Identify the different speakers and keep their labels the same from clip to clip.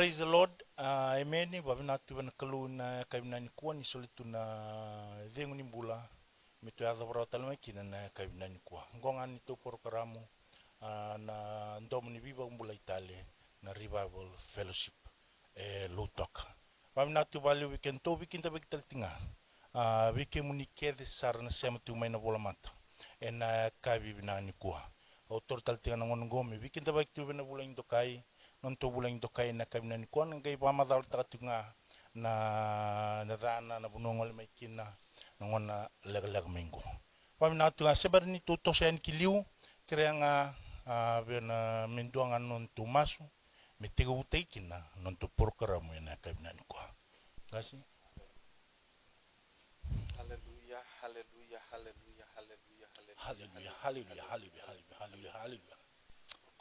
Speaker 1: Praise the Lord. Amen. Wabinatu wana kalu na kaibina ni kuwa ni solitu na zengu ni mbula. Mitu ya zabara watalama kina na kaibina ni kuwa. Ngonga ni to porokaramu na ndomu ni viva mbula Italia na Revival Fellowship Lutoka. Wabinatu bali weekend to weekend tabi kitaltinga. Weekend muni kede sara na sema tu maina bola mata. Na kaibina ni kuwa. Autor taltinga na ngonongome. Weekend tabi kitu bula indokai. Nonto bulang to kay na kami na ni kuan ngay pamadal takatunga na nadana na bunongol may kina ngon na leg minggo. Pami na tunga sebar ni tuto sen kiliu kaya nga na menduangan non tumaso metigo utay kina non to porkara mo na kami na ni kuan. Kasi
Speaker 2: Hallelujah, hallelujah, hallelujah, hallelujah,
Speaker 1: hallelujah, hallelujah, hallelujah, hallelujah, hallelujah, hallelujah.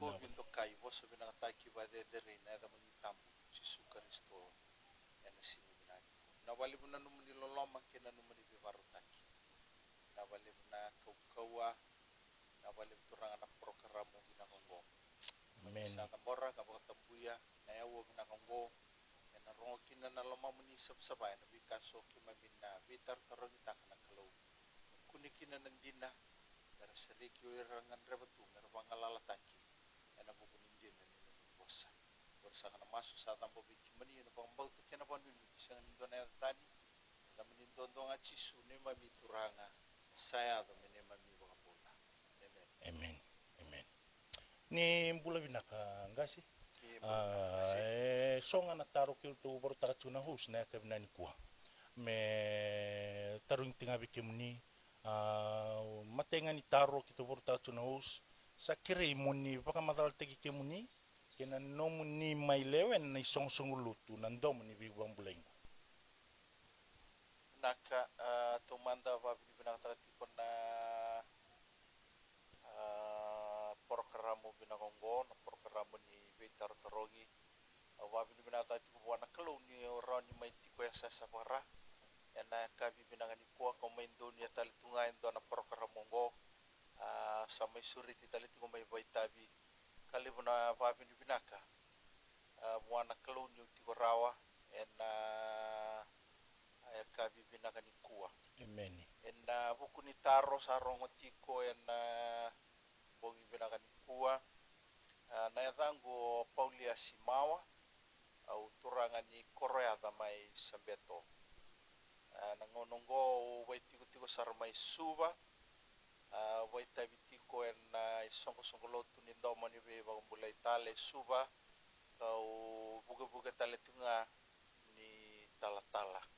Speaker 2: Ko bindo kai voso binakataki ba de reina da manyitambu Jesu Kristo ena sini binani. Na wali buna numuni loloma kena numuni bivarutaki. Na wali buna kaukawa na wali turanga na programo binakongo.
Speaker 1: Amen.
Speaker 2: Sa tambora ka tambuya na yawo binakongo ena rongo kina na loma muni sabsabay na bikaso kimamina bitar tarongita kana kalau. Kunikina nandina dari seriki irangan rebatu merbangalala taki. Ena buku ninjin na nila puasa. Bersama na masuk sa tambo biki mani na pambau tu kena pandu ni bisa nindo na tani. Na menindo ndo nga chisu ni mami turanga. Saya do mene mami baka bola. Amen.
Speaker 1: Amen. Amen. Ni mbula binaka ngasi. Songa na taro kil tu baru takachuna hus na kabina ni kuha. Me tarung tinga bikimuni matenga ni taro kito baru takachuna hus. Sa kire muni baka madal tegi kemuni kena no muni mai lewen na isong lutu nando muni bibang bulengo.
Speaker 2: Naka tumanda babi binaka tiko na programo binakongo na programo ni Betar Tarongi. Babi binaka tiko buwana kalau ni orang ni mai tiko ya sasa para. Ena kabi binaka ni kuah komendo ni atali tungai ndo na programo ngo. Samai suri titali tiko mai baitabi kali buna babi ni binaka buana kalau ni tiko rawa ena kabi binaka ni kuah.
Speaker 1: Amen.
Speaker 2: Ena buku ni taro sarong tiko ena bongi binaka ni kuah. Na yadango Paulia Simawa au turanga ni Korea damai sambeto. Nangonongo wai tiko sarmai suba. Wai tabi tiko ena isongko lotu ni ndoma ni be bagambulai tale suba. Kau buga tale tunga ni tala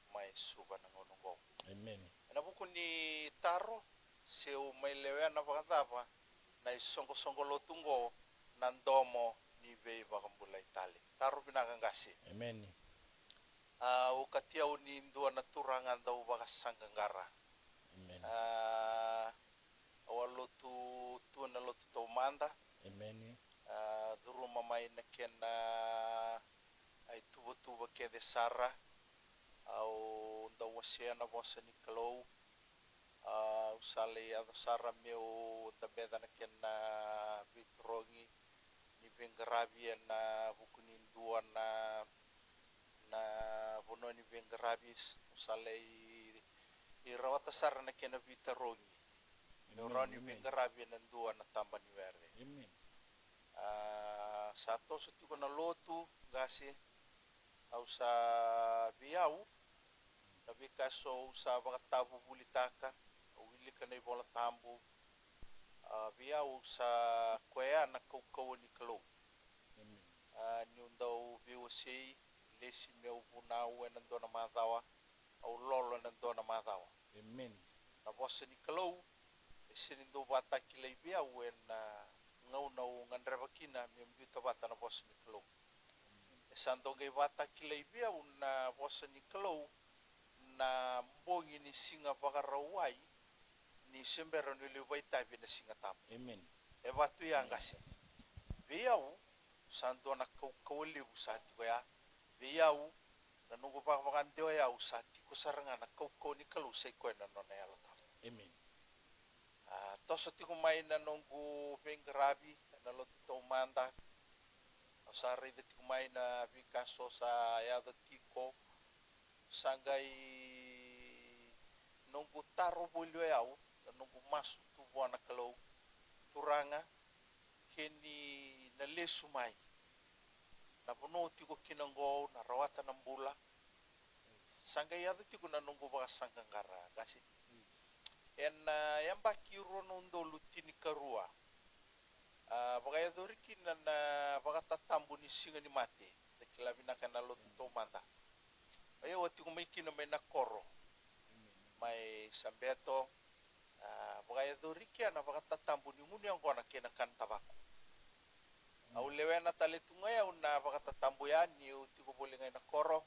Speaker 2: mai suba nangonongo.
Speaker 1: Amen.
Speaker 2: Ena buku ni taro seu mai lewe na bakatapa na isongko lotu ngo nandomo ni be bagambulai tale. Taro binakangasi.
Speaker 1: Amen.
Speaker 2: Ukatia uni ndua naturangan dau bakasanggara.
Speaker 1: Amen.
Speaker 2: Awalotu tuana lotu tomanda.
Speaker 1: Amen.
Speaker 2: Duru mamai na kena ay tuba kede sara au ndau wasiana bosa ni kalau usale ada sara meu tabeda na kena bitrongi ni bengarabi na bukuni ndua na bono ni bengarabi usale irawata sara na kena bitrongi. Orang ni bengarabi na ndua na tamba ni werde.
Speaker 1: Amen.
Speaker 2: Sato sutiko na lotu gasi au sa biau na bikaso sa bakatabu bulitaka wili kana ibola tambu biau sa kwea na kau ni kalau.
Speaker 1: Amen.
Speaker 2: Nyundau biwasi lesi meu bunau enando na madawa au lolo enando na madawa.
Speaker 1: Amen.
Speaker 2: Na bosa ni kalau sinindo bata kilai biau na ngau ngandreba kina membuta bata na bosa ni kalau. Santo gay bata kilay biya na bosa ni kalau na mbongi ni singa bakarawai ni sembero ni liway tabi na singa tapo.
Speaker 1: Amen.
Speaker 2: Batu yang kasi. Biyaw santo na kawali usati ko ya. Biyaw na nungo bakamakandi ya usati ko saranga na kaw ni kalusay ko na nonayala tapo.
Speaker 1: Amen.
Speaker 2: Toso ti kumain na nungo beng grabe na loto manda Sari de tikumai na vikaso sa yado tiko sangai nunggu taro bolio yau nunggu masu tu buana kalau turanga keni na lesu mai na bono tiko kinango na rawata ng bula sangai yado tiko na nunggu baka sanggangara kasi en yang bakiru nundo lutini karua bagay doriki na baka tatambo ni singa ni mate tekilabi na kanalo to manda ayo wati kumiki na may nakoro may sambeto bagay doriki na baka tatambo ni nguni ang kona kena kan tabako au lewe na talitungay au na baka tatambo yan ni uti ko boleh ngay nakoro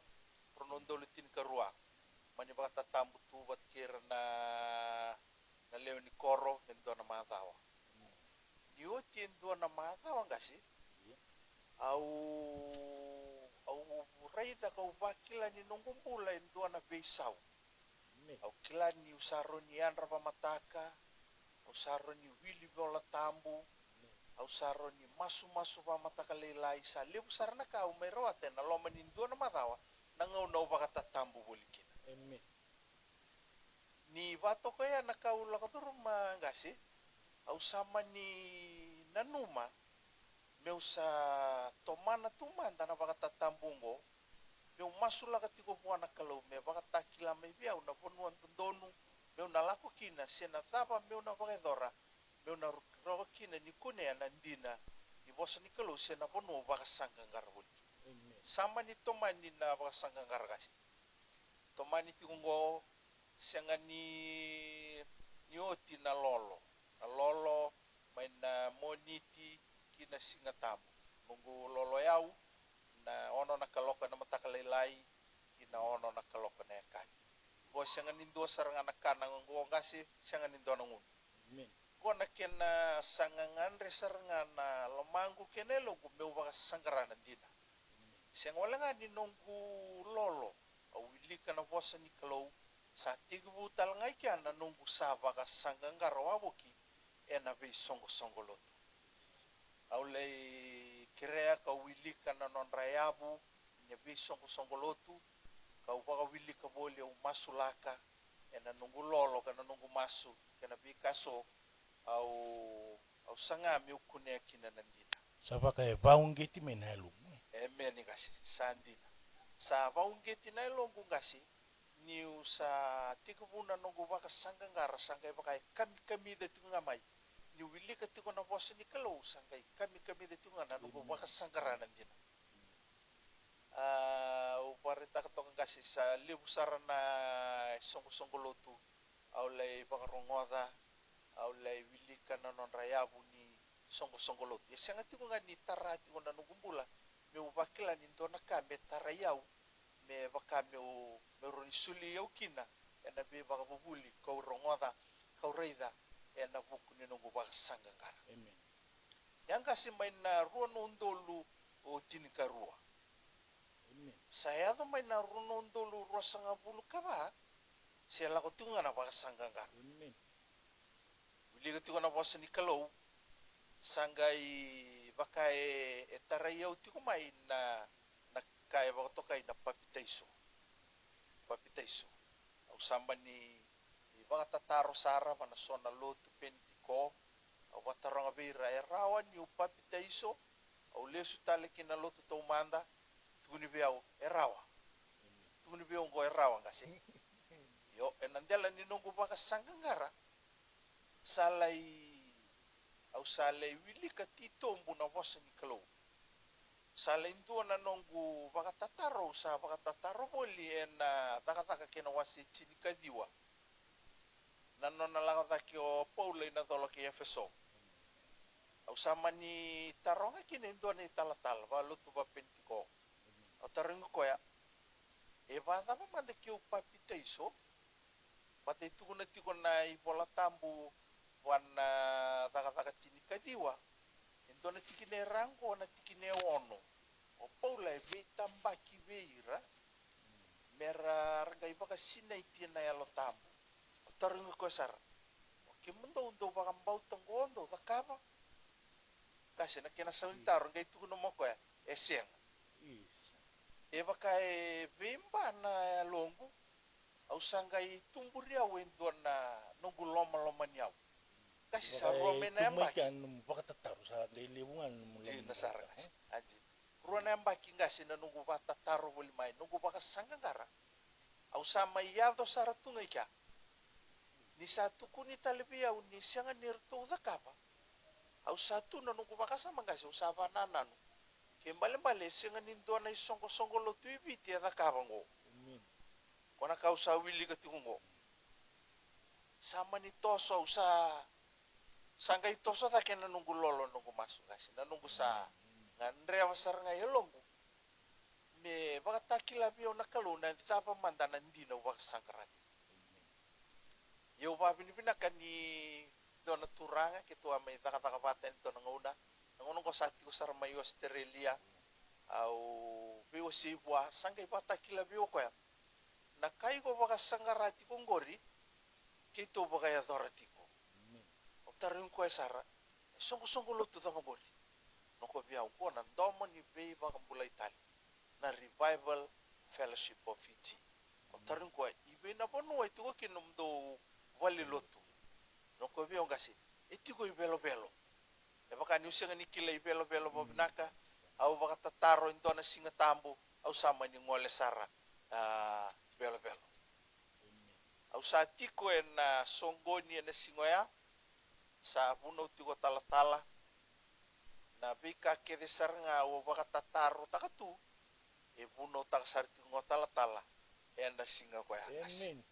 Speaker 2: pronondo lutin karua mani baka tatambo tu bat kira na lewe ni koro endo na matawa Yo tiendo na mata wangasi au raida kau bakila ni nongumbula endo na beisau au kila ni usaro ni andra pamataka usaro ni wili bola tambu au saro ni masu pamataka leilai sa lebu sarana kau meroate na loma ni endo na matawa nangau na bakata tambu bolikina ni vato kaya na kau lakaturu mangasi au sama ni nanuma meu sa tomana tumanda na baka tatambungo meu masula katiko buana kalau me baka takila me biau na bonuan tundonu meu na lako kina sena tapa meu na baka dora meu na roka kina ni kune anandina ni bosa ni kalau sena bonu baka sanggangar boli sama ni tomani na baka sanggangar kasi tomani tikungo sianga ni oti na lolo may na moniti kina singatamu nunggu lolo yau na ono na kaloka na matakalaylay kina ono na kaloka na yakan go sianga nindo sarang anak kanang go ngasi sianga nindo nangun go na kena sangangan resaranga na lomangu kenelo go meu baka sanggarana dina sianga wala nga ni nunggu lolo awili ka na bosa ni kalau sa tigbu talangay kya na nunggu sa baka sanggangar waboki ena be songo loto aulei kirea ka wili kana non rayabu nya be songo loto ka upaga wili ka boli au masulaka ena nunggu lolo kana nunggu masu kana be kaso au sangami ukune kina nandina
Speaker 1: sapa kaya baunggeti menelu
Speaker 2: meni kasi sandina sa baunggeti na longu kasi niu sa tikubuna nunggu baka sanggangara sangkai baka kami dati ngamay ni wili katiko na bosa ni kalau sangkai kami dati ngana nunggu baka sanggaranan din uparita katong kasi sa libusara na songo lotu aulay baka rongoda aulay wili ka na non rayabu ni songo lotu yasanga tiko nga ni tarati ko na nungumbula me ubakila ni ndona kame tarayau me baka meu ronisuli yau kina ena be baka bubuli kau rongoda kau reida ena buku ni nunggu baka sanggangara
Speaker 1: amen
Speaker 2: yang kasi main na ruan undolu o tinikarua
Speaker 1: amen
Speaker 2: saya to main na ruan undolu rua sanga bulu kaba siya lako tunga na baka sanggangara
Speaker 1: amen
Speaker 2: wili ko tunga na bosa ni kalau sanggai baka tarayau tiko main na kaya baka tokai na papitaiso au samba ni baka tataro sara mana sona lotu pentiko au bataronga beira rawan ni papitaiso au lesu tale kina lotu tau manda tuni biau rawa tuni biau go rawa ngasi yo enandela ni nunggu baka sanggangara salai wili katito mbuna bosa ni kalau sala indua na nongu baka tataro boli ena taka kena wasi chini kadiwa na nona laka o paula ina dolo ki efeso au sama ni taronga kina indua ni talatala ba lutu ba pentiko au taringu koya e ba dama manda ki o papita iso bate tuku na tiko na ibola tambu wana taka chini kadiwa indua na tikine rango na tikine ono o paula e be tambaki beira mera rangai baka sinai tina ya lo tambu o taringu ko sar o ke mundo undo baka mbau tangondo takaba kasi na kena sawintar rangai tuku na moko ya Eseng.
Speaker 1: Is.
Speaker 2: Baka bimba na longo. Au sangai tumburi au endon na nunggu loma-loma niau. Kasi sa ruame na
Speaker 1: Tumay
Speaker 2: yambaki.
Speaker 1: ka nung bakatataru sa dailibungan mo
Speaker 2: Di nasara kasi. Anjin. Ruan na yambaki ngasi na nunggu bata taro boli mai. Nunggu baka sanggangara. Au sama iado saratunga ika. Ni satu kuni talibia ni sianga nirto udakapa. Au satu na nunggu baka sama ngasi usaba nananu. Kembali-bali sianga nindo na isongko-songko lo tuibi ti adakapa ngo. Kona kau sa wili katingo. Sama ni toso usa sanggai toso ta kena nunggu lolo nunggu masuk kasi na nunggu sa ngandre avasar ngai longu me baka takila bio nakalu na tapa mandana ndina baka sangkarati yo ba bini ni dona turanga ketua mai taka paten to nguna ngono ko sati ko sar mai Australia au bio sibwa sanggai patakila bio ko ya na kai ko baka sangkarati ko ngori kito baka ya dorati ko tarin ko sara songko lo tu tama gori no ko biau ko na domo ni be ba kambula itali na revival fellowship of Fiji tarin ko ibe na bonu itu ko kinum do wali lotu no ko biau gasi iti ko ibelo belo e baka ni usenga ni kila ibelo belo mabnaka au baka tataro indona singa tambu au sama ni ngole sara belo belo au sa tiko na songoni na singoya sa puno tiko tala-tala na bika kede sarnga o baka tataru takatu e puno takasar tiko tala-tala e anda singa ko ya
Speaker 1: amen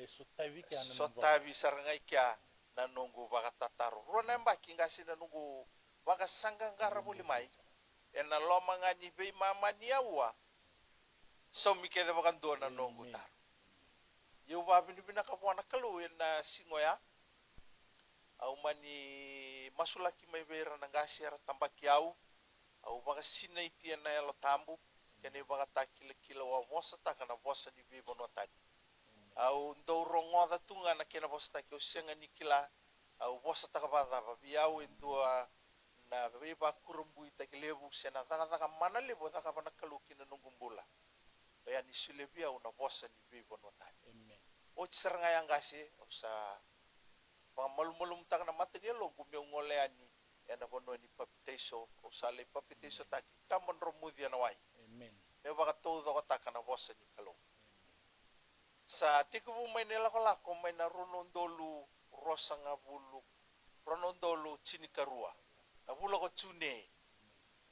Speaker 1: sotavi ka na
Speaker 2: sotavi sarnga ikya na nunggu baka tataru rona mbaki ngasi na nunggu baka sanggang gara muli mai e na loma ngani be mama ni awa so mi kede baka do na nunggu tar yo babi ni binaka buana kalu na singoya au mani masulaki mai beira na ngasi ara tambaki au baka sina iti na elo tambu kene baka takile kila wa vosa takana vosa ni bibo no tadi au ndo rongoda tunga na kena vosa taki usenga ni kila au vosa takabada babi au indua na beba kurumbu itaki lebu sena taka mana lebu taka bana kaluki na nungumbula ya ni sulebi au na vosa ni bibo no tadi o tsaranga yang ngasi usa malum-malum tak na mata dia lo gumyo ngoleani ena bono ni papiteso o sale papiteso tak kamon romudi na wai
Speaker 1: amen
Speaker 2: me baka to do ta kana bosa ni kalo sa tiku mai nela kola ko mai na ronondolu rosa ngabulu ronondolu chinikarua na bula ko tune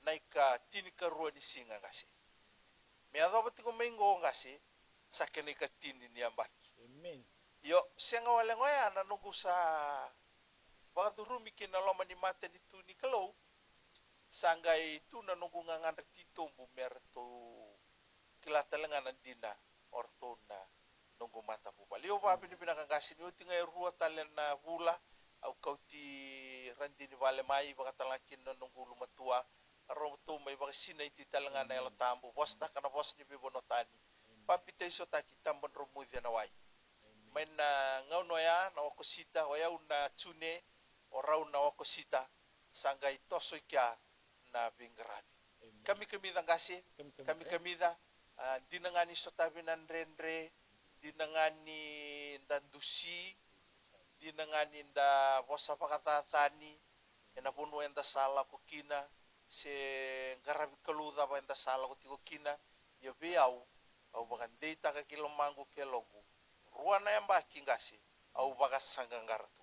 Speaker 2: naika tinikarua ni singa ngasi me ado batiku mai ngo ngasi sakene ka tini ni ambaki
Speaker 1: amen
Speaker 2: yo senga wale ngoya na nunggu sa baka durumi kina loma ni mate ni tu ni kalau sanggai tu na nunggu ngangan retito bu merto kila talenga na dina orto na nunggu mata bu bali o babi ni binaka kasi ni uti ngai rua talen na bula au kauti randi ni wale mai baka talakin na nunggu lumatua aro tu mai baka sina iti talenga na elo tambu bosta kana bos ni bibono tani papi teiso taki tambon romu na wai main na ngau noya na wako sita waya una tune orau na wako sita sanggai toso ikya na bingrani kami dangasi kami da dinangani sotabi nan rendre dinangani dandusi dinangani nda bosa pakatatani ena punu enda sala kukina se ngarabi kaluda ba enda sala kukina yo biau au bakan deita ka kilo mangu ke logu ruana yang baki ngasi au baka sanganggar tu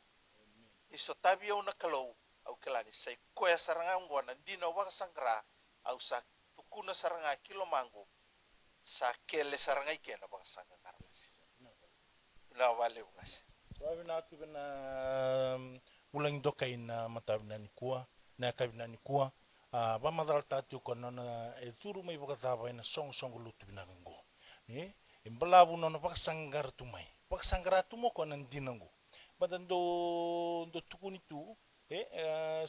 Speaker 2: iso tabi au nakalau au kelani sai koya saranga ngwana dina baka sangra au sa tukuna saranga kilo mangu sa kele saranga ikena baka sanganggar na wale ngasi
Speaker 1: wabi na tu bena ulang dokai na matabina ni kuwa na kabina ni kuwa ba madal tatu kono na turu mai baka zaba ina song lutu bina ngo ni imbalabu nono pakasanggar tumai pakasanggar tumo ko nan dinango badan do tukuni tu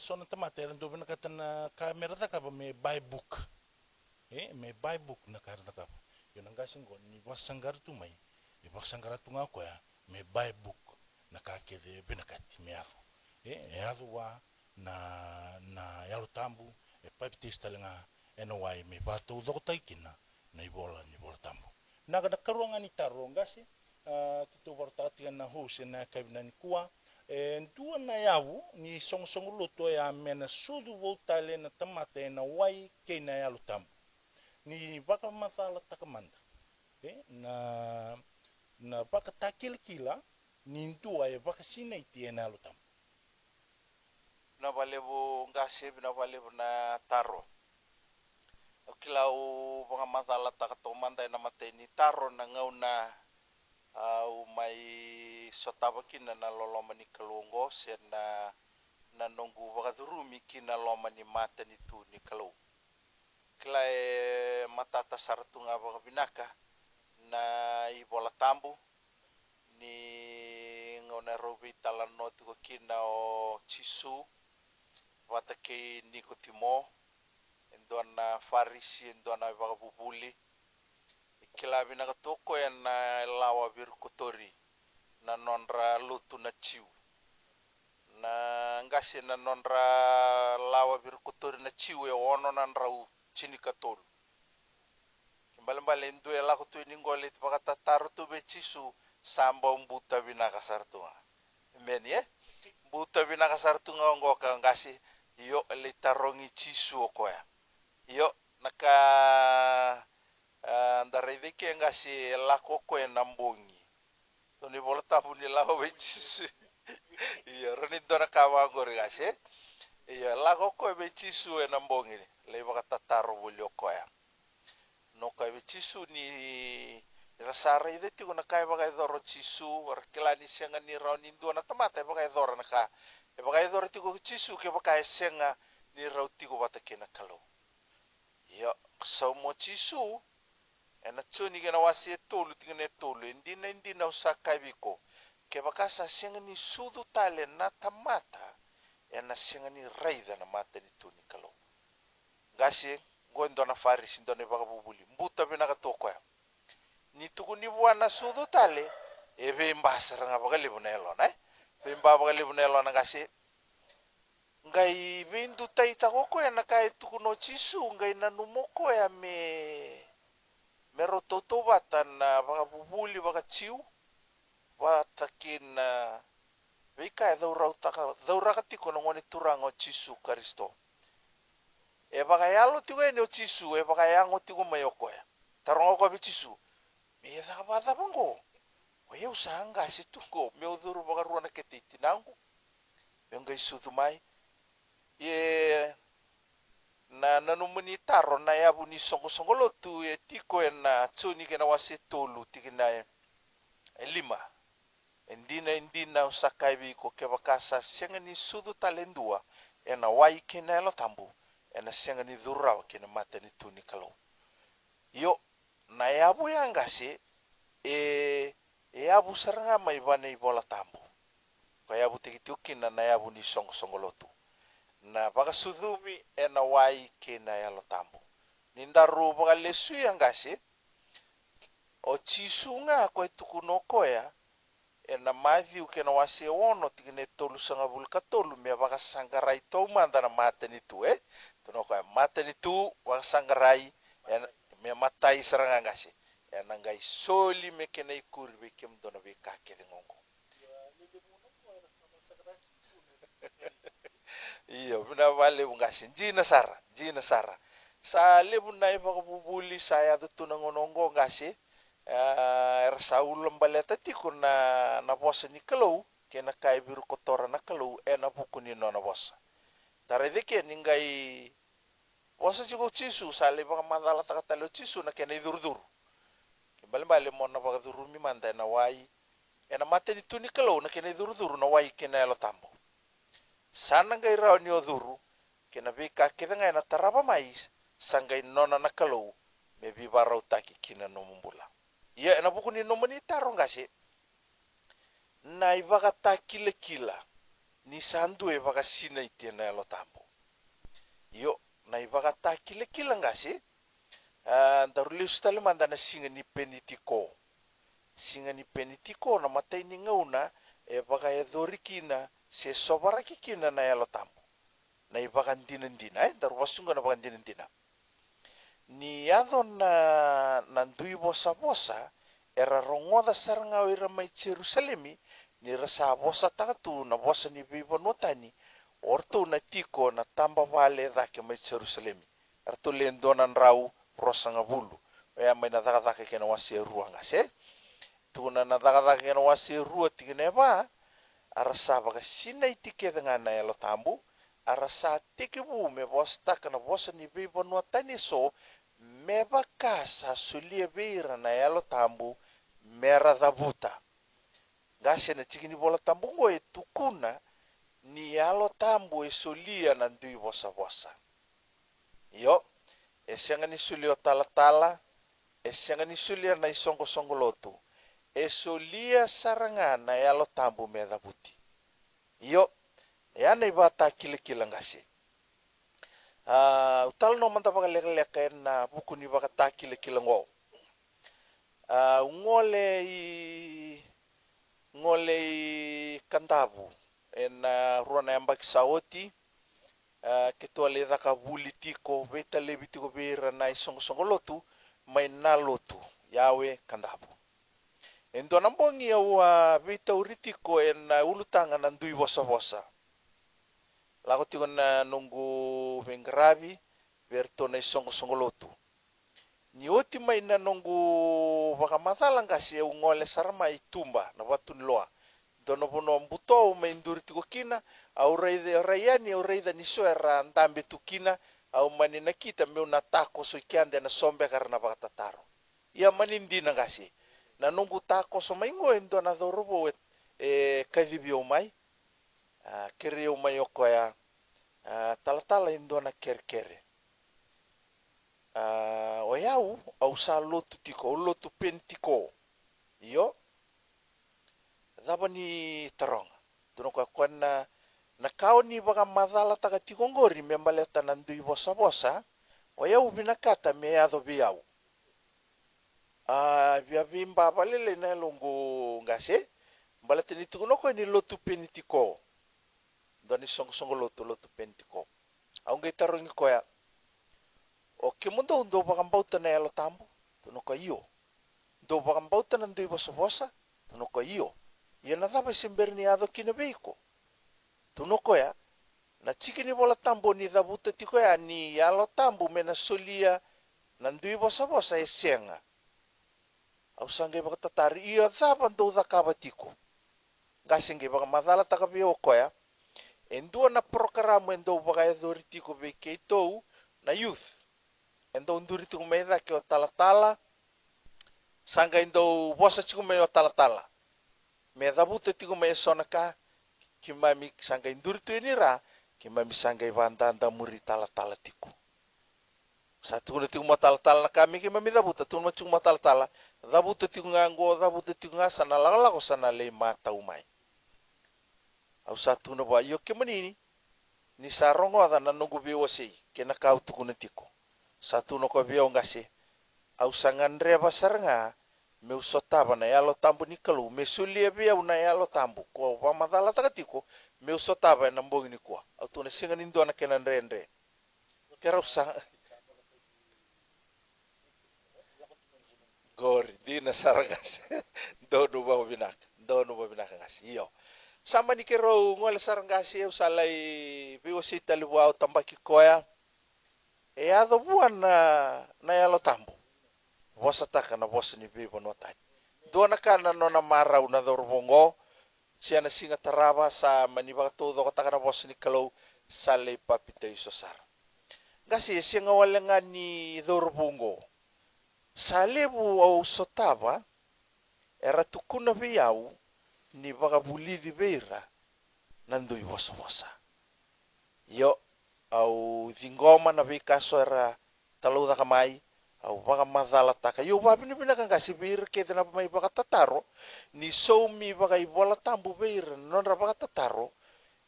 Speaker 1: sona tamate do bena katana kamera ta ka me buy book me buy book na karta ka yo nanga singo ni pakasanggar tumai pakasanggar tunga ko ya me buy book na ka ke de bena kati me aso aso wa na yalo tambu papitista lenga ena wai me batu dokotai kina na ibola tambo. Naga da karuanga ni taronga si tutu vortati na huse na kabina ni kua ndua na yawu ni song luto ya mena sudu votale na tamate na wai ke na yalu tambo. Ni baka matala takamanda. Na baka takila ni ndua e baka sinaiti e na yalu tambo.
Speaker 2: Na valevu ngase na valevu na taro. Kilau mga matala takatomanda na matay ni taro na ngauna umay sotaba kina na loloma ni kalungo sen na nunggu vakadurumi kina loma ni mata ni tu ni kalau. Kilai matata saratunga vakabinaka na ibola tambu ni ngauna robi talano tuko kina o chisu vatake nikotimo endona farisi endona vakabubuli kilabi na katoko na lawa bir kotori na nonra lutu na chiu na ngasi na nonra lawa bir kotori na chiu e ono na rau chini katolu kimbali ndu ela kutu ni ngolit pakata taru tu be chisu samba umbuta binaka sartunga meni buta binaka sartunga ngoka ngasi yo elitarongi chisu okoya yo naka ndarai ke ngasi lako ko nambongi to ni volta puni lako bechisu iya roni dona kawa ngori ngasi iya lako ko bechisu nambongi le baka taro bulyo ko ya no ka bechisu ni rasara ide ti kuna kai baka doro chisu or kelani senga ni rauni dona tamata baka doro naka e baka doro ti ko chisu ke baka senga ni rauti ko batakena kalau yo so chisu ena tsuni gena wasi tolu tingene tolu indina usaka biko ke bakasa sengani sudu tale na tamata ena sengani raida na mata ni tuni kalau gasi gondo na faris ndone bakabubuli mbuta binaka toko ya ni tukuni buana sudu tale ebe mbasara nga bakalibu nelo na bimba bakalibu nelo na gasi ngai bindu taita koko ena kai tukuno chisu ngai nanumoko ya merototo batan baka bubuli baka chiu batakin vika dauraka tiko ngoni turango chisu karisto e baka yalo tiko ene chisu e baka yango tiko mayoko ya tarongo ko bichisu me ya bata bango we usanga situko me uduru baka ruana ketiti nangu menga isutu mai ye na nanumuni taro na yabu ni songo lotu e tiko na tsuni kena wase tolu tikina lima endina usakai biko ke bakasa senga ni sudu talendua ena wai kena lo tambu ena senga ni durau kena mata ni tuni kalau yo na yabu yangase e yabu saranga mai bane bola tambu ka yabu tikituki na yabu ni songo lotu na baka sudumi ena wai kena yalo tambo nindaru baka lesu yangasi o chisunga ko tukuno koya ena madhiu kena wasi wono tikine tolu sanga bulka tolu me baka sangarai to manda na mata ni tu tuno koya mata ni tu baka sangarai ena me matai saranga ngasi ena ngai soli me kena ikurbe kem dona be kake ngongo iyo bina vale ungasi jina sara sa lebu na iba bubuli saya tu nangonongo ngasi era saul baleta tiko na bosa ni kalau kena kai biru kotora na kalau ena buku ni nona bosa tare deke ningai bosa chigo chisu sa lebu mandala takata lo chisu na kena idurdur bale mo na bagduru mi manda na wai ena mate ni tuni kalau na kena idurdur na wai kena lo tambo sana ngai rao ni oduru kena bika kidanga na taraba mais sangai nona na kalau me bi barau taki kina no mumbula ya na buku ni no mani taro ngase na ivaga takile kila ni sandu e vaga sina itena lo tambo yo na ivaga takile kila ngase daruli ustale manda na singa ni penitiko na matai ni ngauna e vaga edorikina se sobaraki kina na yalo tambo na ibakan dinendina daru wasunga na bakan dinendina ni adho na ndui vosa era rongoda saranga o ira mai Jerusalemi ni rasa vosa takatu na vosa ni vivo notani orto na tiko na tamba vale dhake mai Jerusalemi arto lendonan rau rosanga bulu ya mai na dhaka kena wasi rua ngase tuna na dhaka kena wasi rua tikene ba arasa baga sina itike dengan na elo tambu arasa tiki bu me vosa taka na vosa ni vivo notani so me bakasa sulia beira na elo tambu mera dhabuta gase na tikini bola tambu ngoe tukuna ni alo tambu e solia na ndui vosa yo esenga ni sulio tala esenga ni sulia na isongo lotu e solia sarangana e alo tambu me dhabuti yo yana ibata kile ngase utal no manta baka leka na buku ni baka takile ngo ngole i kandabu na ruana yambaki saoti ketua le dhaka vuli tiko veta le bitiko beira na isongo lotu mai na lotu yawe kandabu endo nambongi au veta uritiko na ulutanga na ndui vosa lago tiko na nungu vengravi verto na isongo lotu ni oti mai na nungu vakamathala ngasi ngole sarama itumba na watu niloa dono bono mbuto mai nduri tiko kina au raiani au raida niso era ndambe tukina au mani na kita meu na tako so ikiande na sombe karena vakatataro ia mani ndina ngasi na nungu tako so mai ngo endo na dhorobo kadhibio mai kere mai okoya tala endo na kerkere o yau au sa lotu tiko lotu pentiko yo dabani taronga tuno kwa na kau ni baka madala taka tiko ngori membaleta na ndui vosa o yau binakata me ado biau via vimba balele na longo ngase balete ni tiko noko ni lotu pentiko doni songo lotu pentiko au ngai tarongi koya o ke mundo ndo bakambauta na elo tambu tuno ko iyo ndo bakambauta na ndui vosa tuno ko iyo ia na dhaba semberni ado kina veiko tuno ko ya na chikini bola tambu ni dhabuta tiko ya ni alo tambu mena solia na ndui vosa esenga au sange bakatatari ia dhaba ndo dhakaba tiko gasinge bakamadhala takabio ko ya endua na programa endo bakaedori tiko vekeito na youth endo nduri tiko meida ke o tala sanga endo vosa tiko me o tala me dhabuta tiko me sonaka kimami sanga nduri tu enira kimami sanga ivandanda muri tala tiko satu tiko mo tala na kami kimami dhabuta tu mo tiko mo tala dhabuta tiko ngango dhabuta tiko ngasana lagala sana le mata umai au satu no ba yo kemanini ni sarongo ada na nungu biwasi kena kau tuku tiko satu no ko biao ngase au sangan reba saranga me usotaba na yalo tambu ni kalu me sulia biao na yalo tambu ko wa madala takatiko me usotaba na mbongi ni kwa au tuna singa nindo na kena ndre kera usang gori dina sarangas dono ba binak ngas iyo sama ni kero ngole sarangas eu salai biwasi taliwa tambaki koya e ado buan na yalo tambu vosa taka na vosa ni vivo notani dona kana nona marau na dorbongo siana singa taraba sa maniba to do taka na vosa ni kalau sale papita isosar gasi singa walenga ni dorbongo salebu au sotava era tukuna viau ni baga bulidi beira nandui vosa yo au dingoma na vikaso era talu da kamai au baga madala taka yo ba bini bina kanga sibir ke tena mai baga tataro ni soumi baga ibola tambu beira non ra baga tataro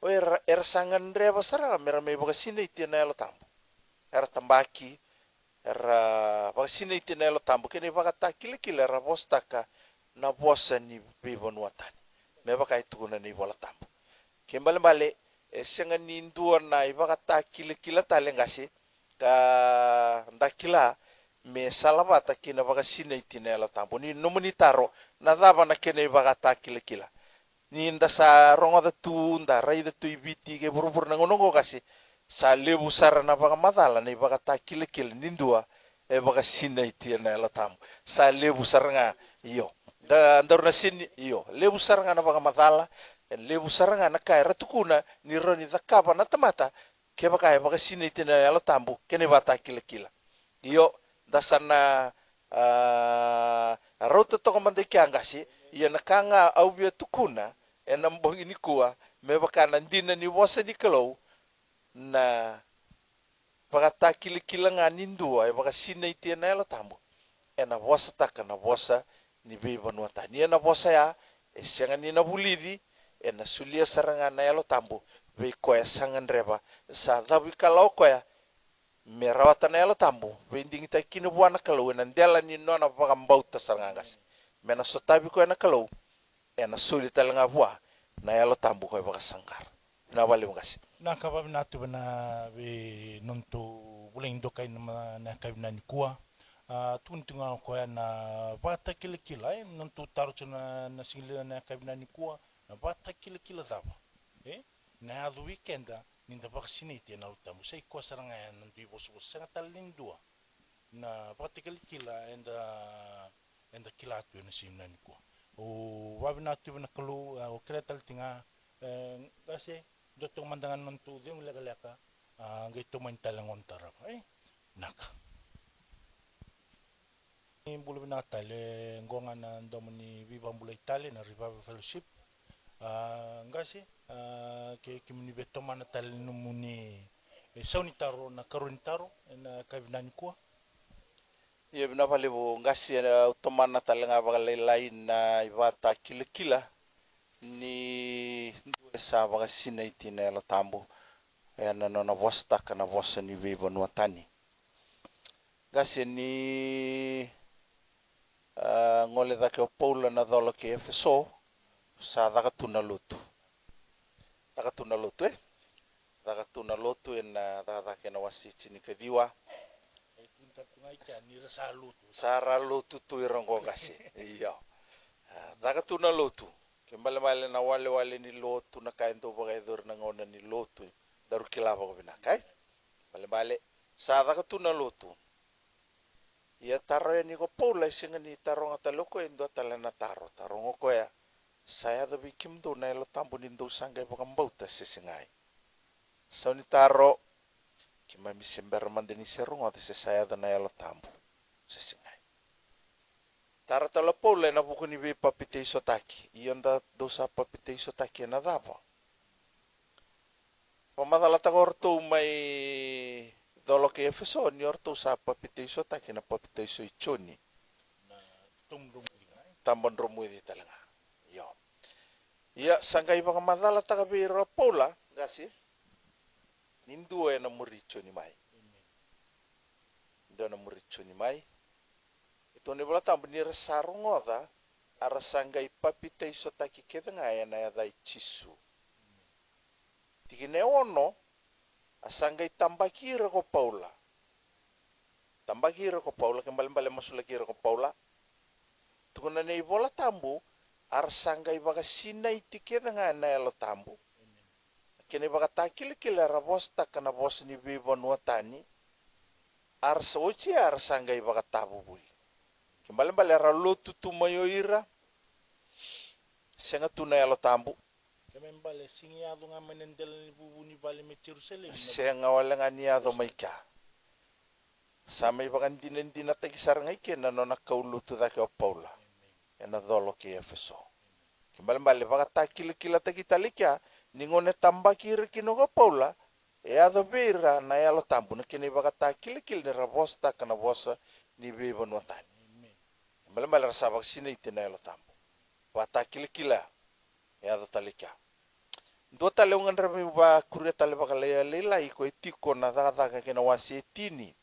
Speaker 2: o era sangan reba sara mera mai baga sine itena lo tambu era tambaki era baga sine itena lo tambu kene baga takile kile ra bostaka na bosa ni vivo nuatani me baga itu na ni bola tambu kembali senga nindua na ibaka takile kila tale ngasi ka ndakila me salavata kina vakasina itina ela tambo ni nomuni taro na dava na kene vakata kila ni nda sa ronga da tu nda rai da tu ibiti ke burubur na ngonongo kasi sa lebu sara na vakamadala ni vakata kila nindua e vakasina itina ela tambo sa lebu saranga iyo da ndaruna sini iyo lebu saranga na vakamadala lebu saranga na kai ratukuna ni roni da kapa na tamata ke vakasina itina ela tambo kene vata kila iyo dasana rauta toko mande kiangasi ia nakanga au via tukuna ena mbongi ni kua me bakana ndina ni wasa ni kalau na pakata kila nga nindua e baka sina itia na ela tambo ena wasa taka na wasa ni beba nuata ni ena wasa ya e senga ni na bulidi ena sulia saranga na ela tambo ve koya sangan reba sa dawi kalau koya me rawata na ela tambo vending ta kino buana kalau na ndela ni nona vakambauta sarangas me na sotabi ko na kalau ena suli talanga bua na ela tambo ko vakasangkar na wale ngasi
Speaker 1: na kabab na tu na we nonto buleng dokai na kabina ni kuwa tuntunga ko na bata kila nonto taru na singila na kabina ni kuwa na bata kila zaba na adu weekenda ninda vaccinated na utamu sai ko saranga nandu ibosu sanga talindua na practically kila enda kila tu na simna ni ko o wabina tu na kalu o kretal tinga gase dotong mandangan nantu ding legalaka ngai to man talangon tarap naka in bulu na tale ngonga na ndomani viva bulu itali na revival fellowship ngasi ke kimuni beto mana tal numuni sauni taro na karuni taro na kavinani kwa
Speaker 2: ye bina pale bo ngasi utomana tal nga bagale lain na ivata kila ni sa baga sina itina ela tambo ena nona vosta kana vosa ni viva nuatani ngasi ni ngole dake o Paula na dolo ke Efeso sa dakatuna lutu dakatuna lutu ena dake na wasi chini kediwa sara lutu tu irongo ngasi iyo dakatuna lutu kembali na wale ni lutu na kainto bagai dur na ngona ni lutu daru kilaba ko binakai bale sa dakatuna lutu ia taro ni ko Paula singa ni taro ngata loko endo talana taro ngoko ya saya da bikim do na lo tambo ni do sanga pa kambauta sisingai so ni taro kima mi sember mande ni serunga te saya da na lo tambo sisingai taro talo Paula na buku ni be papite isotaki ionda dosa papite isotaki na dava pamadala tagorto mai dolo ke Efeso ni orto sa papite isotaki na papite iso ichoni
Speaker 1: na
Speaker 2: tambon romu di talanga yo ia sanga iba kamadala takabira Paula gasi nindu na muricho ni mai ndo na muricho ni mai ito ni bala tambo ni resarungoda ara sanga ipapite isotaki kedanga na ya dai chisu tikine ono asanga itambakira ko Paula kembali masulakira ko Paula tukuna nei bola tambo arsanga ibaga sina itikeda nga na elo tambo kene baga takile kila rabosta kana bos ni bibo nuatani arsa ochi arsanga ibaga tabu bui kembali ra lotu tumayo ira senga tuna elo tambo
Speaker 1: kembali singiado nga menendel ni bubu ni bali me Jerusalem
Speaker 2: senga wala nga niado maika sama ibaga ndina tagisar ngai kena nona kaulutu dake o Paula ena dolo ke Efeso kembali baga takile tagitalikia ningone tambakir kinogo Paula e ado beira na elo tambo na kene baga takile ni rabosta kana bosa ni beba nuatani kembali rasabak sina itina elo tambo batakile e ado talikia do taleungan rami ba kuria tale baga lela iko etiko na daga kena wasi etini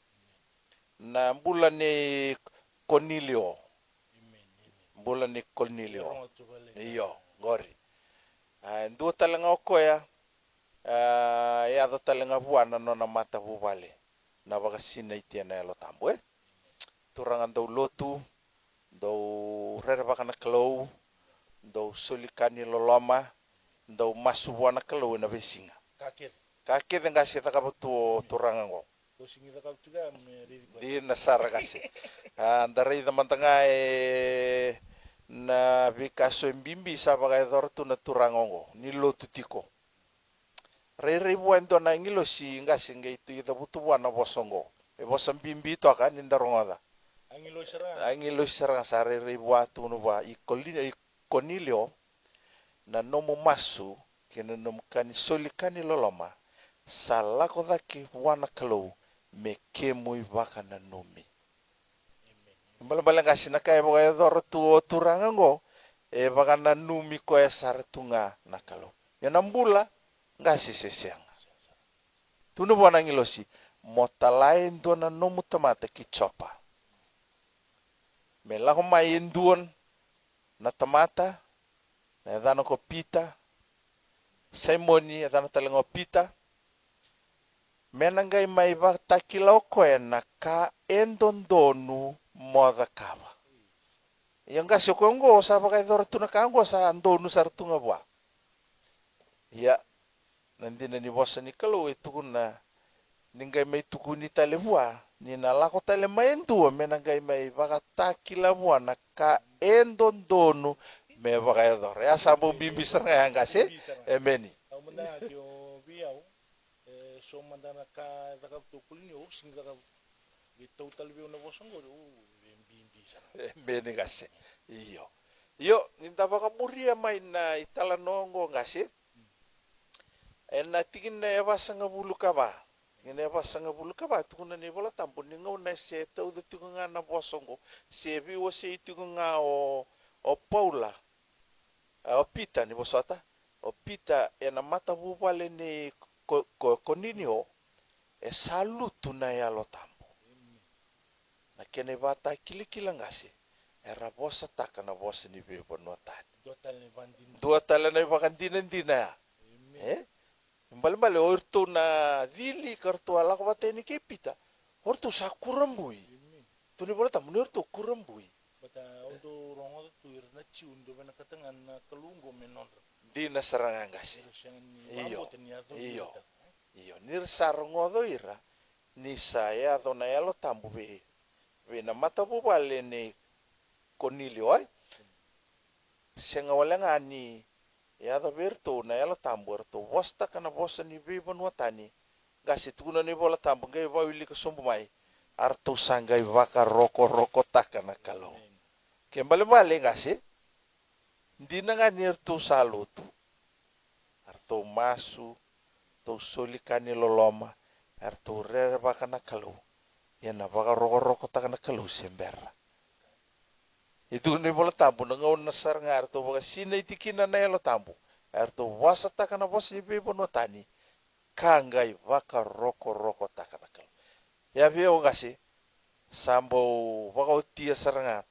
Speaker 2: na bulane Cornelio iyo gori ndu talanga okoya ya do talanga buana no na mata bubale na baga sina itia na elo tambo turangan daw lotu, daw rerba kana kalau, daw solikani loloma, daw masuwana kalau na besinga.
Speaker 1: Kakir.
Speaker 2: Kakir nga si takabutu turangan ko.
Speaker 1: Kusingi da kau juga meridi.
Speaker 2: Di nasara kasi. Dari teman-teman na bikaso imbimbi sa bagay dortu na turangan ko. Ni lotu tiko. Rere buwan to na ngilo si nga singa itu ita butu buwan na bosongo. E bosan bimbi to kan indarongoda. Ang ilo sarang sa rere buwa tuno ba ikonilio na nomu masu kena nom kani solikani loloma salako daki wana kalau me kemu ibaka na nomi. Bala kasi na kaya bagay dortu turangango e baka na nomi ko ya sartunga na kalau. Yanambula ngasi sesiang. Tuno buwan ang ilosi, motalain doon na nomu tamata kichopa. Melako main doon na tamata, na edano ko pita, Simoni edano talengo pita, menangay may takilaw ko na ka endondonu moda kava. Yang kasi ko ngo sa bakay dortu na kango sa andonu sartunga buwa. Ya, nandina ni bosa ni kalau itu kuna ningai mai tukuni tale bua ni na lako tale mai entua menangai mai baka takila bua na ka endondonu me baka edor ya sabu bimbi seranga yang kasi emeni
Speaker 1: Manda tio biau so mandana ka daga tukuli o sing daga gitu tal biu na bosongo bimbi sana
Speaker 2: emeni kasi iyo ninda baka muria mai na itala nongo ngasi ena tingin na eva sanga bulu kaba. Tingin eva sanga bulu kaba. Tukuna ni bola tampo ni ngau na se tau de tukunga na bosongo. Se biwa se tukunga o Paula. O Pita ni bosata. O Pita ena mata bubale ni koninio. E salutu na ya lo tampo. Na kene bata kilikila ngasi. Era bosa taka na bosa ni biwa nuatani. Dua tala na ibakandinan ya. Mbali orto na dili kartu ala ko bateni ke pita. Orto sa kurambui. Tuni bola tamu orto kurambui.
Speaker 1: Bata orto rongo tu irna ciundo bena katangan na kalungo menon.
Speaker 2: Di na saranga ngasi. Iyo nir sarongo do ira ni saya do na yalo tambu be. Be na mata bu bale ni konilio ai. Senga wala ngani ya da berto na ela tambor to wasta kana bosa ni beba no tani gasi tuna ni bola tambo ngai va wili ko sombo mai arto sangai vaka roko takana kalau kembali bale gasi ndina ngani arto salutu arto masu to solikani loloma arto re vaka na kalau yana vaka roko takana kalau semberra. Itu ni bola tampu na ngau nasar ngar to baga sina itikina na elo tampu. Erto wasa takana bos ni bebo no tani. Kangai vaka roko takana kal. Ya veo ngasi sambo baga utia saranga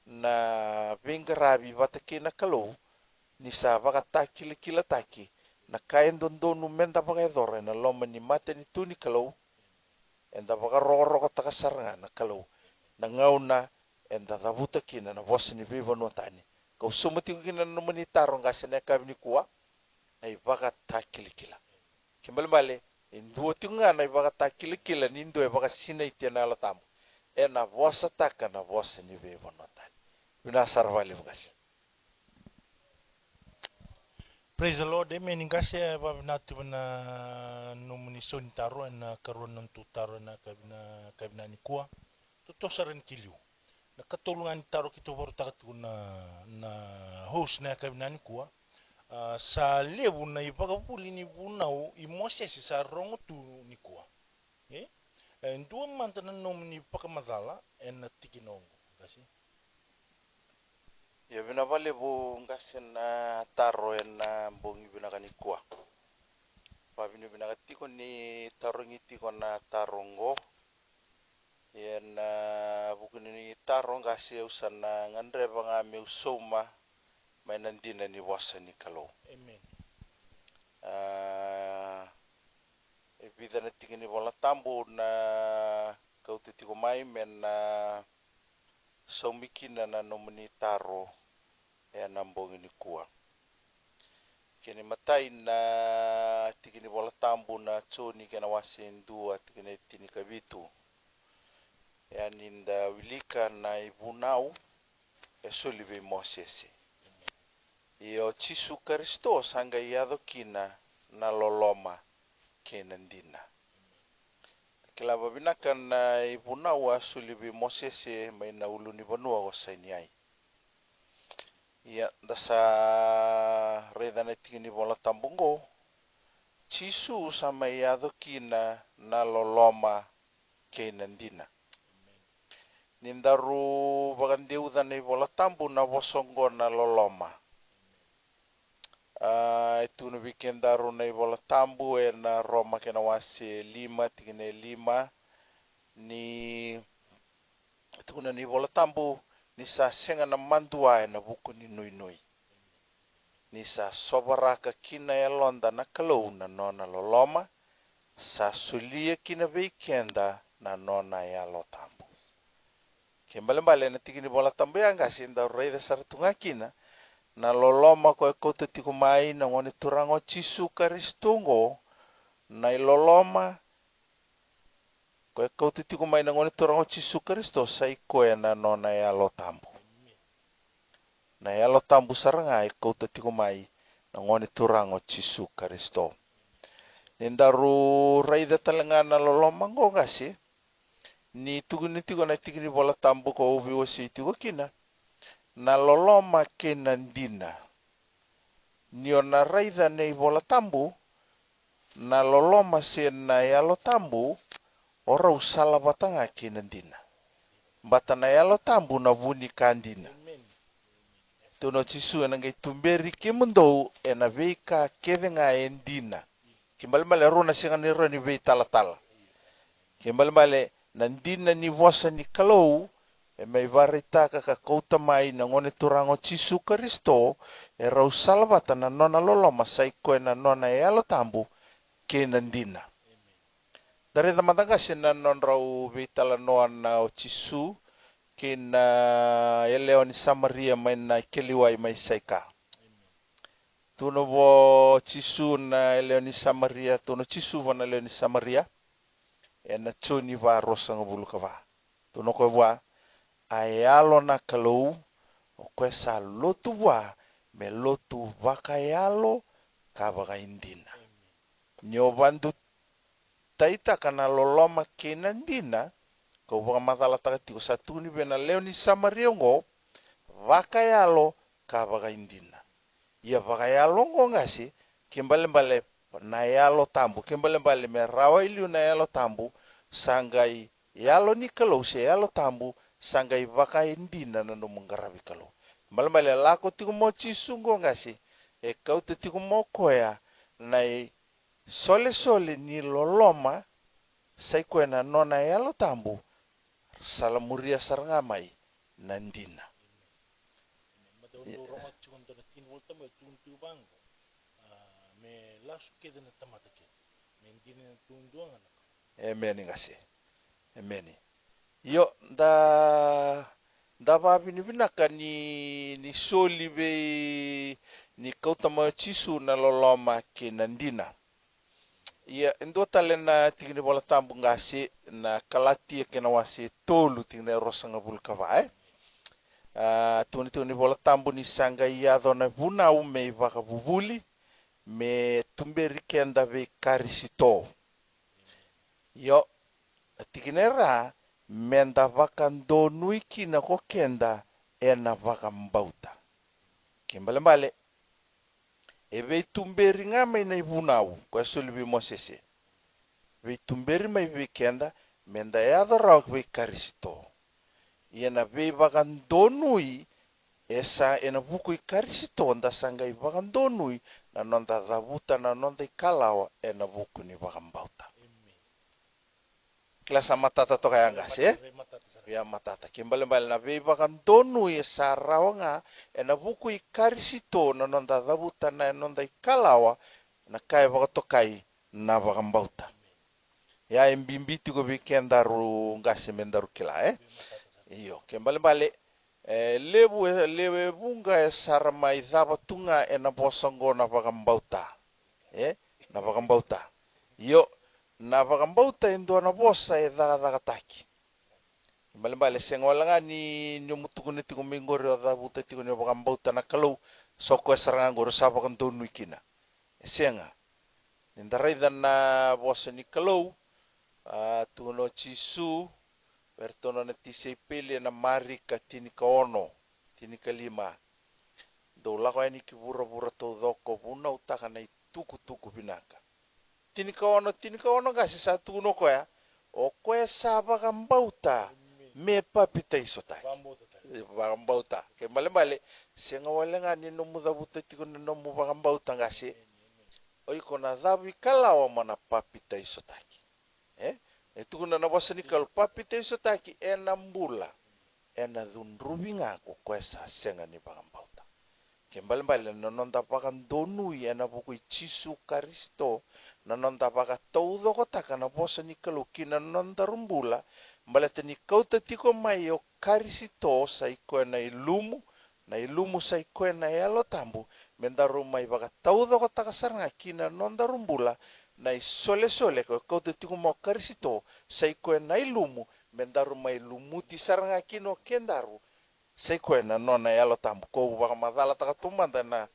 Speaker 2: na bingarabi batakina kalau ni sa baga takila taki na kain dondonu menda baga edore na loma ni mate ni tuni kalau enda baga roko takasaranga na kalau na ngau na enda dabuta kina na boss ni viva no tani kau sumati kina no mani tarong gasene kabni kuwa ai baka takilikila kimbal bale indu tinga na baka takilikila nindo e baka sina itena la tamu ena bossa taka na boss ni viva no tani bina sarvali bukas.
Speaker 1: Praise the Lord. Amen. Ingkasya babinatu na numuni son taro na karon ng tutaro na kabina ni kuwa tutosaran kilyo. Nakatulungan taro kito baru takat ko na host na kabinani ko sa lebu na ipagapuli ni bunaw imose si sa rongo tu ni ko ndua mantanan nom ni pakamadala en tikinongo kasi
Speaker 2: ya bina vale bu ngasi na taro na bongi bina kanikua pa bina katiko ni taro ngitiko na tarongo yan bukan ini tarong kasi usan na ngandre banga mi usoma may nandina ni wasa ni kalau.
Speaker 1: Amen.
Speaker 2: Ibida na tingin ni wala tambo na kau titiko mai men na saumikina na nomini taro e nambong ini kuang. Kini matai na tikini bola tambu na choni kena wasin dua tikini tini kabitu. Yani nda wilika na ibunau e solibe Mosese. Iyo Chisu Kristo sanga iado kina na loloma kenandina. Kila babinakan na ibunau a solibe Mosese may na uluni banua ko sa inyay. Iya dasa reda na tikini bola tambungo Chisu sama iado kina na loloma kenandina. Nindaru bagandeuda na bola tambu na bosongo na loloma. Itu na bikin daru na bola tambu e na Roma kena wasi 5 tigine 5 ni itu na ni bola tambu ni sa senga na mandua e na buku ni nui nui. Ni sa sobaraka kina e londa na kalau na nona loloma sa sulia kina weekenda na nona e alo tambu. Kembali na tigini bola tambu ya ngasin daru reida saratunga kina na loloma ko e kouta tiku mai na ngone turango Chisu Karistungo na loloma ko e kouta tiku mai na ngone turango Chisu Kristo sai ko e na nona e alo tambu. Na e alo tambu saranga e kouta tiku mai na ngone turango Chisu Kristo. Nindaru raida talenga na loloma ngo ngasi ni tugu ni tiku na tikini bola tambu ko ubi wasi tiku kina. Na loloma kenandina. Nio na raida nei bola tambu. Na loloma se na yalo tambu. Ora usala batanga kenandina. Bata na yalo tambu na vuni kandina. Tuno Chisu enangai tumberi kemundou ena veika kedenga endina. Kimbali rona singa ni roni vei tala. Kimbali nandina ni vosa ni kalau. E mai varita ka kouta mai na ngone turango Chisu Kristo e rau salvata na nona loloma sai koe na nona e alo tambu ke nandina. Dari tamatanga sina non rau vitala noa na o Chisu ke na eleo ni Samaria mai na keliwai mai saika. Tuno vo Chisu na eleo ni Samaria, tuno Chisu vo na eleo ni Samaria e na choni va rosa ngabulu kava. Tuno koe wa ai alo na kalau o koe sa lotu wa me lotu waka alo ka waka indina. Nyo bandu taita kana loloma kenandina ko waka matala takati ko satuni bena leo ni Samaria ngo waka alo ka waka indina. Ia waka alo ngo ngasi kembali na alo tambu kembali me rawa iliu na alo tambu sangai alo ni kalau se alo tambu sangai waka indina na no mungarabi kalau. Malmale lako tiku mo Chisu ngo ngasi e kau te tiku mo koea na sole ni loloma sai koe na nona e alo tambu salamuria saranga mai nandina. Emeni ngasi. Emeni. Yo da vavi ni vinaka ni soli ve ni kautama Chisu na loloma ke nandina. Ia endo talena tingni bola tambu ngasi na kalati ke na wasi tolu tingni rosanga bulkava tuni bola tambu ni sanga ia dona vuna ume vaka bubuli me tumberi kenda ve karisito. Yo tikinera menda vakando nuiki na kokenda ena vakambauta. Kimbale eve tumberi ngame na ibunau kwa sulibi Mosese. Ve tumberi mai vikenda menda yadorok ve karisito. Iena ve vakando nui esa ena buku karisito nda sanga i vakando nui na nonda dhavuta na nonda ikalawa ena buku ni vakambauta. Klasa matata to kaya ngasi ya matata kimbali na veiva kan donu ya sarawanga na buku ikarisito na nonda dhabuta na nonda ikalawa na kai vakatokai na vakambauta ya embimbiti ko vikendaru ngasi mendaru kila iyo kembali lewe bunga sarma idhaba tunga bosango na bagambauta na bagambauta iyo na bagambauta indo na bosa daga taki kembali sengolanga ni nyomutukuni tiku mingori oda buta tiku ni bagambauta na kalau soko saranga goro saba kan tonu ikina senga nindarai na bosa ni kalau tuno chisu pertono na tisay pili na mari ka tinikaono, tinikalima. Dola ko ni kibura-bura to doko buna utaka na ituku-tuku binaka. Tinikaono kasi sa tuno ko ya, o ko ya saba kambauta, me papita isotai. Bagambauta. Kaya mali-mali, siya nga wala nga ni numudabuta tiko na numubagambauta kasi, oy ko na dabi kalawa mana papita isotai. Itu kuna nabasa ni kal papite so taki enambula ena dhunrubi ngako kwesa senga ni bagambauta kembali nononda pakan donui ena buku Cisu Karisto nononda paka todo kotaka na bosa ni kalukina nononda rumbula mbalete ni kauta tiko mayo Karisto sa iko na ilumu sa iko na yalo tambu mendaru mai paka todo kotaka saranga kina nonda rumbula na sole ko te tiku mo Karisito sai ko na ilumu mendaru mai lumuti saranga kino kendaru sai ko na nona yalo tambu ko wa madala ta tumanda na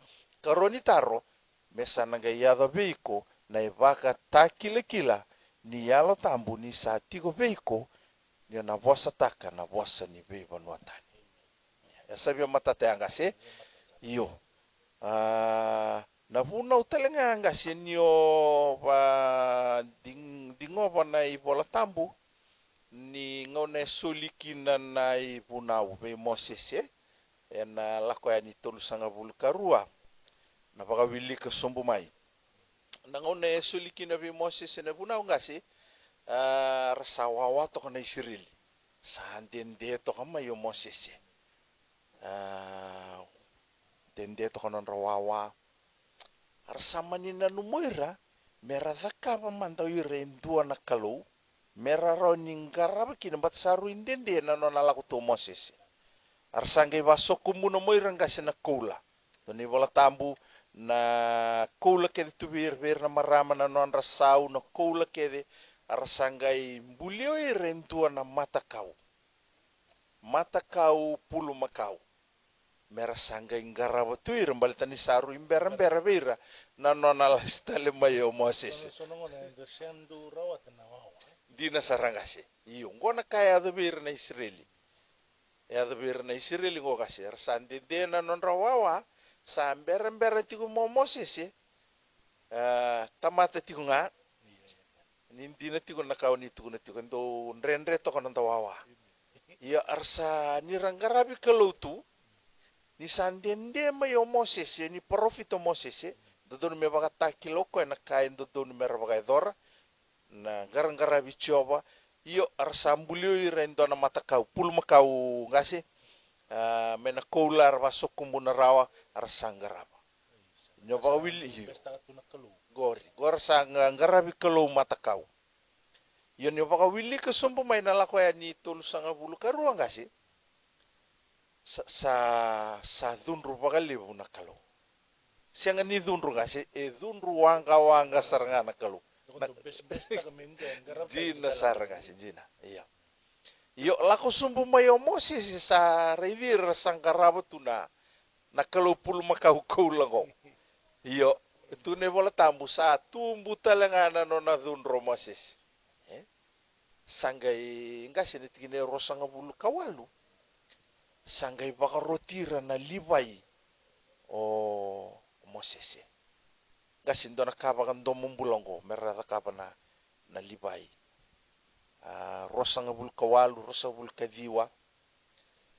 Speaker 2: karoni taro mesa na ga yado beiko na ivaka takila ni yalo tambu ni sa tiko beiko ni na vosa taka na vosa ni beiba nuatani ya sabia matate angase iyo na vuna utalenga nga senyo pa dingo pa na ibola tambu ni ngone solikina na ibuna ube Moses na lako ya ni tolu sanga bulkarua na baka wili ke sombu mai na ngone solikina be Moses na buna ngasi rasawawa to kana Israel sandende to kama yo Moses dende to kana rawawa arsama ni nanumoira meradaka pamantau irendua na kalau meraro ninggara bakina bat saru indende na nona laku to Moses arsangge basoku muno moira ngase na koula toni bola tambu na koula ke tubir na marama na non rasau na koula ke arsangai mbulio irendua na matakau pulu makau merasanga ingara batu irambal tani saru imbera vera na nona la stale mayo Moses dina sarangase iyo ngona kaya do bir na Israeli ya do bir na Israeli ngo kasi sande de na non rawawa sa mbera tiku mo Moses tamata tiku nga nindina tiku na kauni tiku na tiku ndo nrenre to kono wawa iya arsa nirangarabi kalutu ni sandende mayo Moses ni profito Moses dodon me baga takiloko na kain dodon me baga dor na garang-gara bichoba iyo arsambulio irendo na matakau pul makau ngasi mena koular basok kumbuna rawa arsangaraba nyoba wili gor sanga ngarabi kalau matakau iyo nyoba wili ke sompo mai na lako ya ni tul sanga bulu karuang ngasi sa dunru bagali buna kalau siang ni dunru ngasi dunru wanga saranga na kalau jina saranga si jina iya yo lako sumbu mayo Moses sa revir sangkarabo tuna na kalau pul makau kau lango iyo tu ne bola tambu sa tumbu talangana no na dunru Moses sangai ngasi ni tigine rosanga bulu kawalu sangai baka rotira na Livai o Moses gasin dona kaba kan domum bulongo merada kaba na Livai rosanga bul kawalu rosa bul kadiwa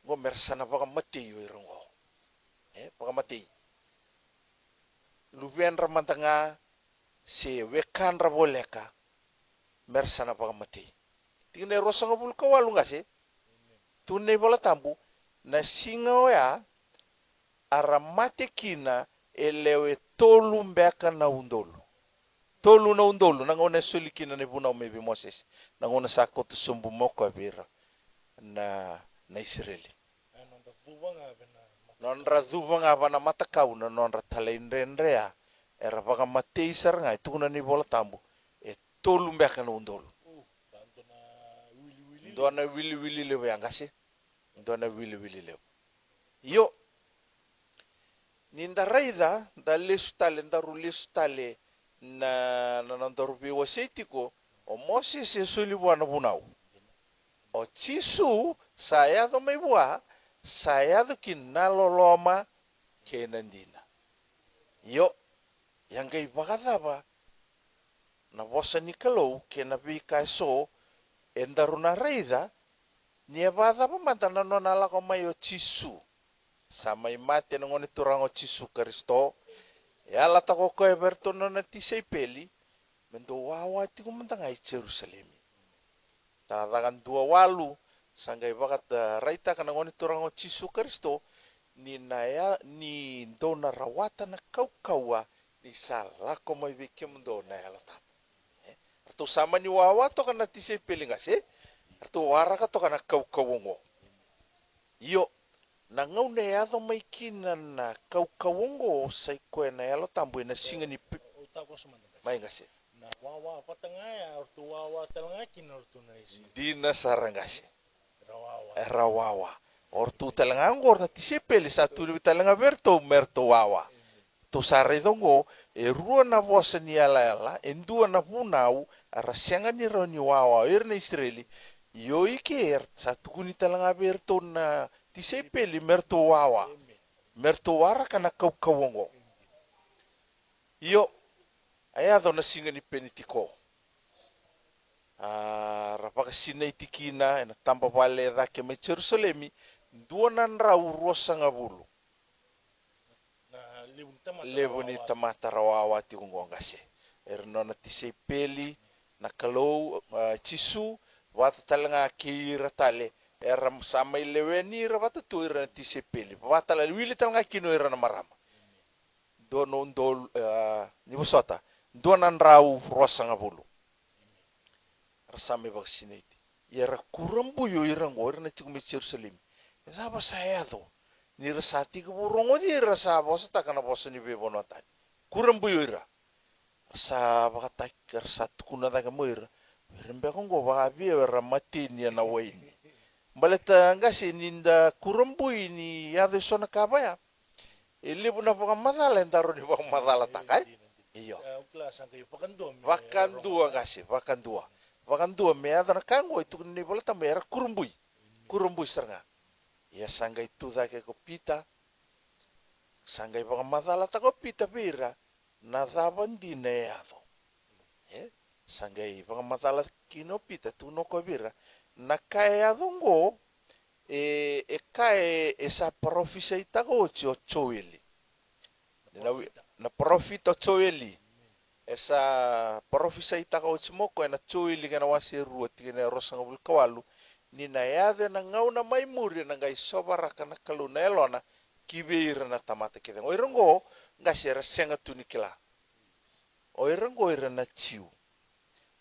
Speaker 2: ngo mersana baka mati yo irongo baka mati lubian ramantanga se wekan raboleka mersana baka mati tigine rosanga bul kawalu ngase tunne bola tambu na singa ya aramate kina elewe tolu mbeka na undolu na ngone sulikina ne buna umebe Moses na ngone sakot sumbu moko abira na na Israeli.
Speaker 1: Non da duwa nga bena.
Speaker 2: Non ra duva nga ba na matakau na non ra talainrenrea. Era vaga mateisar nga ituna ni bola tambu. E tolu mbeka na undolu.
Speaker 1: Tanto na wili-wili.
Speaker 2: Ndo na wili-wili lewe angasi. Ndo na wili-wili lewe. Yo. Ninda raida da lesu tale ndaru lesu tale na nandaru biwa setiko o Moses e suli wana bunau. O chisu sayado mai bua sayado kinaloloma kenandina. Yo yang gai bagadaba na vosa ni kalau kena bika so endaru na raida ni abadaba mantana nona lako mai o chisu. Sama imate ngoni turango chisu Kristo. Ya la tako ko everto na tisay peli. Mendo wawa tiku mentangai Jerusalem. Tadagan dua walu sanggai bakat raita kana ngoni turango chisu Kristo ni naya ni dona rawata na kau-kaua ni sala ko mai bikem dona ya la tap. Arto sama ni wawa to kana tisay peli ngase. Arto waraka to kana kau-kauongo. Yo nangau ne ado mai kina na kau-kauongo sai koe na alo tambu na singa ni mai ngase.
Speaker 1: Na wawa patangaya ortu wawa talangaki na ortu na isi.
Speaker 2: Dina sarangase.
Speaker 1: Rawawa.
Speaker 2: Rawawa. Ortu talangango orta tisepele satu di talanga verto merto wawa. To saredongo e rua na vosa ni ala endua na punau arasianga ni roni wawa irna Israeli. Yo ike satu kuni talanga verto na tisepele merto wawa. Merto wara kana kau-kauongo. Yo ayado na singa ni penitiko. Rapaka sinay tikina na tamba wale dake me Jerusalemi duanan rau rosa ngabulu.
Speaker 1: Na
Speaker 2: lebu ni tamata rawawa ti ngongase. Erno na tisepeli na kalau chisu wata talanga kira tale era sama ileweni wata tuira na tisepeli. Wata la wili talanga kino era na marama. Dono ndol ni busota. Duanan rau rosa ngabulu. Rasame vaccinated. Yara kurambu yo irango na tikume Jerusalem. Daba sayado. Ni rasati ko burongo di rasa bosa takana bosa ni bebono tan. Kurambu yo ira. Rasa bakatak rasa tukuna daga moira. Rembe kongo babi era matini na waini. Baleta ngasi ninda kurambu ni yado sona kabaya. Ilibu na baka madala ndaro ni baka madala takai. Iyo. Vakandua ngasi, vakandua. Vakandua meada na kango itu ni bola tambera kurumbui. Kurumbui seranga. Ya sangga itu dake ko pita. Sangga baka madala ta ko pita bira. Nadaban di neado. Sangga baka madala kino pita tu no ko bira. Nakaya dongo kae esa profisa itago choeli. Na profita choeli. Esa profisa itago chimoko na choeli kana wasi ruot kina rosanga bulkawalu. Ni na yade na ngau na mai muri na ngai sobara kana kaluna elona kibeira na tamata kida. Oirango ngasera senga tunikila. Oirango ira na chiu.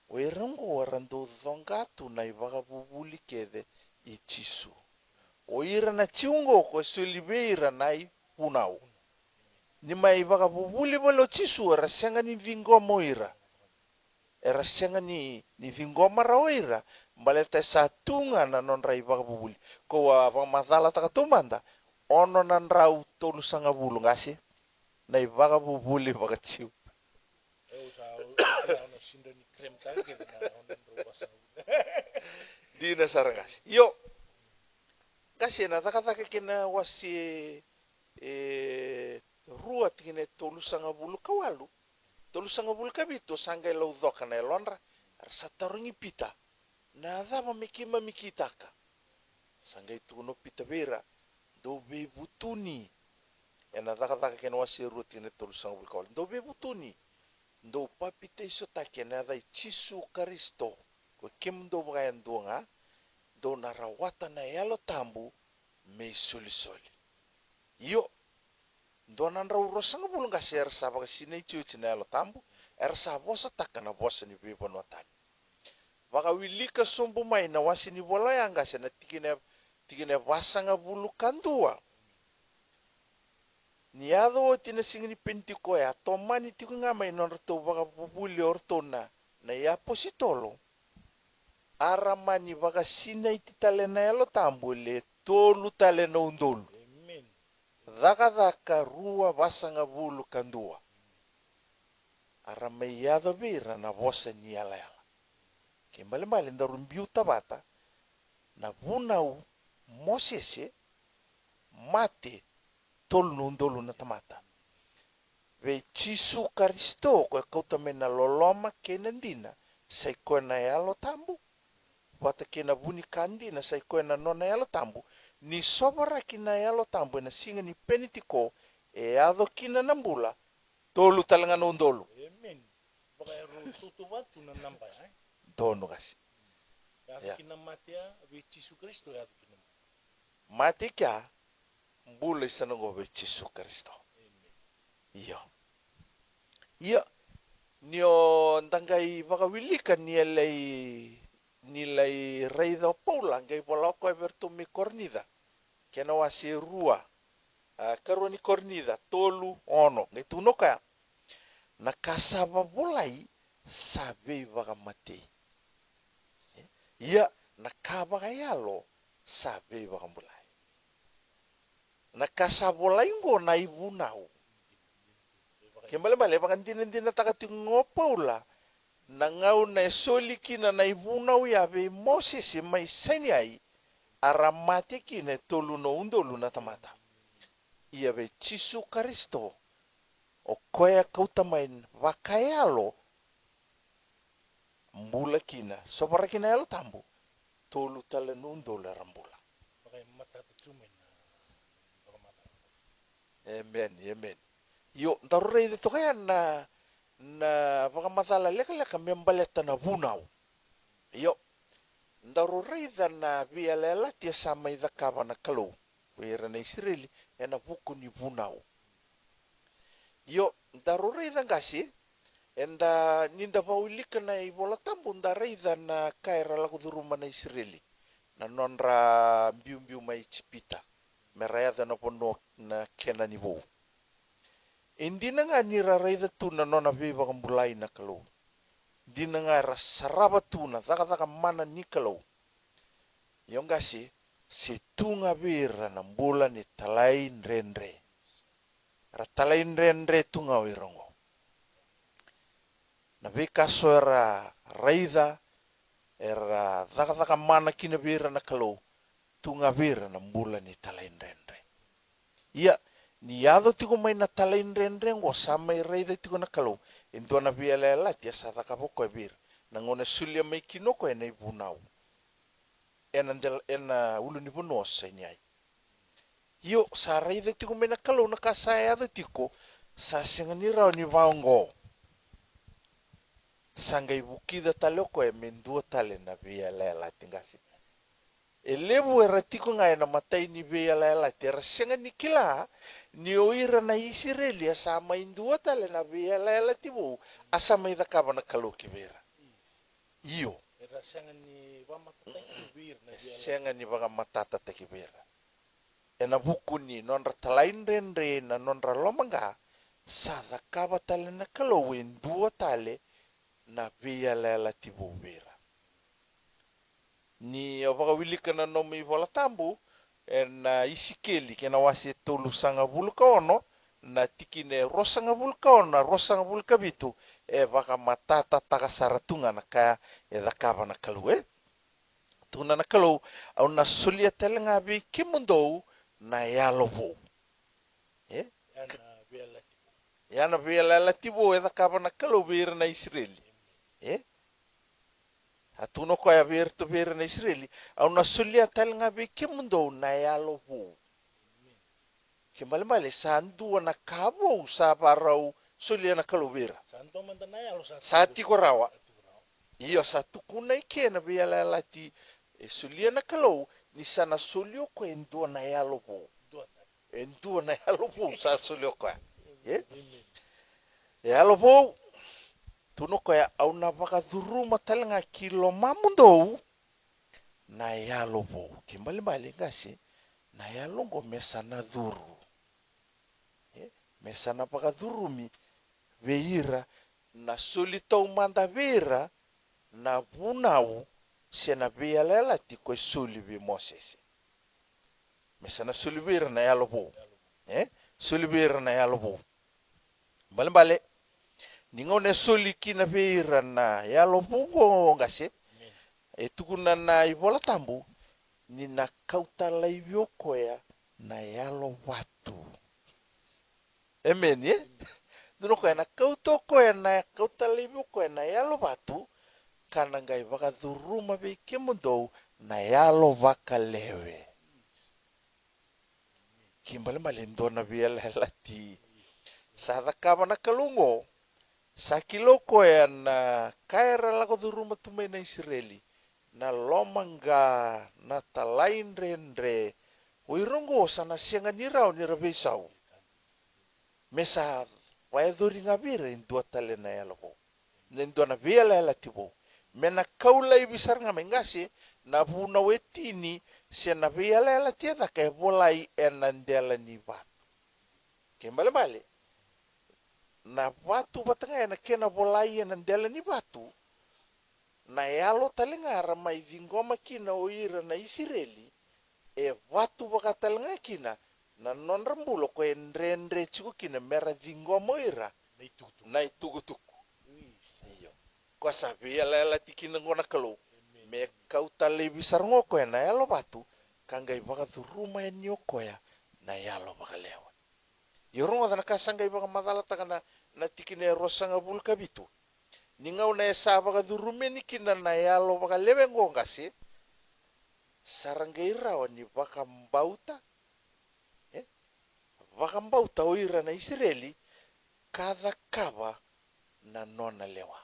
Speaker 2: Oirango rando dhongatu na ivaga bubuli kede ichisu. Oira na chiungo ko sulibeira nai punau. Ni mai vaga bubuli bolo chisu era senga ni vingoma oira. Era senga ni vingoma ra oira. Mbaleta satunga na non rai vaga bubuli. Ko wa madala takatumanda. Ono nan rau tolu sanga bulu ngasi. Na ivaga bubuli vaga chiu. Dina sarangasi. Yo. Kasi na takataka kina wasi ruat kina tolu sanga bulu kawalu. Tolu sanga bulu kabito sangga lau doka na elonra. Arsa tarungi pita. Na dama mikima mikitaka. Sangga itu no pita bera. Do be butuni. Na takataka kina wasi ruat kina tolu sanga bulu kawalu. Do be butuni. Do papita isotake na dai chisu Kristo. Ko kim do bagayan duanga. Do narawata na yalo tambu me soli. Yo. Do nan raw rosanga bulung ka ser sa baka sinay chuchi na yalo tambu. Sa bosa takana bosa ni bebo notan. Baka wili ka sumbu mai na wasi ni bola yang gasa na tikina tikine vasanga bulu kandua. Ni ado tina singini pentiko ya tomani tiku ngama inorto baka bubuli ortona na ya positolo. Aramani baka sina ititale na yalo tambule tolu tale na undolu. Dhaka rua vasanga bulu kandua. Aramai yado bira na vosa ni ala yala. Kembali ndarumbiu tabata na vunau mosese mate tolu nundolu na tamata. Ve Jisu Karisto ko kauta mena loloma kenandina sai ko na yalo tambu. Wata kena vuni kandina sai ko na nona yalo tambu. Ni sobara kina yalo tambu na singa ni penitiko e ado kina nambula tolu talanga nundolu.
Speaker 1: Amen. Baka tutu watu na namba ya.
Speaker 2: Dono kasi.
Speaker 1: Ya kina matia ve Jisu Kristo ya kina.
Speaker 2: Mati kya mbula isanongo ve Jisu Kristo. Iyo. Iyo. Nio ndangai wakawilika nilai reida paula ngai poloko evertumi kornida. Kena wasi rua. Karua ni kornida tolu ono. Ngai tunoka. Nakasaba bolai sabe wakamate. Ia nakaba yalo sabe wakamulai. Nakasabolai ngo na ibunau. Kembali bakan din takati ngopaula. Nangau na soliki na ibunau ya be Moses mai seniai aramate kine tolu no undolu na tamata. Ia be Jisu Kristo o koya kautamain wakayalo mbula kina sobara kina yalo tambu tolu tale no undolu rambula. Amen. Yo darure de toka na vakamatala leka membaleta na vunau. Yo darure na vialela tia sama ida kava na kalau. Wera na Israeli ena vuku ni vunau. Yo darure ngasi enda ninda vaulika na ibola tambu darure na kaira laku duruma na Israeli. Na nonra mbiu mai chipita. Meraya na pono na kena ni vou. Indi na nga nirareida tu na nona viva kambulai na kalau. Di na nga rasaraba tu na dhaka mana ni kalau. Yung kasi, si tunga vira na mbula ni talain renre. Talain renre tunga wirongo. Na vika so era reida, era dhaka mana kina vira na kalau. Tunga vira na mbula ni talain renre. Ia, ni yado tiko mai na talain renre ngo sama reida tiko na kalau. Into na vialela tia sa dhaka poko e vir. Nangone sulia mai kinoko e na ibunau. Ena ulu ni puno sa inyai. Yo, sa reida tiko mai na kalau na kasaya yado tiko. Sa singanira ni vaongo. Sangai bukida taloko e mendua tale na vialela tingasi. Elevu era tiko ngai na matai ni vialela tera senga ni kila. Ni oira na Israeli asama indua tale na vialela tibu. Asama ida kaba na kalau kibera. Iyo.
Speaker 1: Era senga ni wamatata kibera.
Speaker 2: Senga ni wamatata kibera. Ena buku ni nonra talain renre na nonra lomanga. Sada kaba tale na kalau indua tale na vialela tibu vera. Ni wakawilika na nomi vola tambu na isikeli kena wasi tolu sanga vulka ono na tikine rosanga vulka ono na rosanga vulka bitu waka matata taka saratunga na kaya dhakava na kalu tuna na kalu au na sulia telenga bi kimundou na yalovo yana viala latibo dhakava na kalu vir na Israeli Atuno ko ya ver to ver na Israeli au na sulia telenga bi kimundou na yalovo Kembali sandu na kabo sa parau sulia na kalubira.
Speaker 1: Sandu mandana ya lo
Speaker 2: sa tiko rawa. Iyo sa tukuna ike na biala lati sulia na kalau ni sana sulio ko endua na yalopo. Endua na yalopo sa sulio ko. Yalopo tuno ko ya au na baka duruma talenga kilo mamundou na yalo vo. Kimbali ngasi, na yalo ngo mesana dhuru. Mesana pakadhurumi, veira, na solitau manda vera, na vunau, se na vea lela tiko suli vi Moses. Mesana suli vera na yalo vo. Suli vera na yalo vo. Bale, ningone suli kina vera na yalo vo ngasi, tukuna na ivola tambu, ni na kauta laivyo ya na yalo watu. Amen, Duno koe na kauta koe na kauta laivyo koe na yalo watu, kana ngai vakadhuruma veke mundou na yalo vakalewe. Kimbali ndona viela helati. Sa kama na kalungo, sa kiloko ya na kaira lako dhuruma tumai na Israeli, na lomanga na talain rendre, uirongo sana sianga nirao niravesau. Mesa waedhuri ngavire indua tale na yalako. Nendua na viela helati bo. Mena kaula ibisar ngamengasi, na vuna wetini, se na viela helati edha kaya volai enandela ni vatu. Kimbali. Na watu batanga na kena volai enandela ni vatu, na yalo talenga ramai vingoma kina oira na Israeli, watu bakatalenga kina, na non rambulo koendre chiku kina mera vingoma oira, na itugutuku. Iyo. Kwa sabi ala tikina ngona kalau, me kauta lebisar ngoko na yalo batu, kangai bakaduruma enyoko ya, na yalo bakalewa. Yorong adana kasangai baka madala takana na tikine rosanga bulka bitu. Ningau na esa baka durume ni kina na yalo baka lewe ngongasi. Sarangai rawa ni baka mbauta. Baka mbauta oira na Israeli. Kada kaba na nona lewa.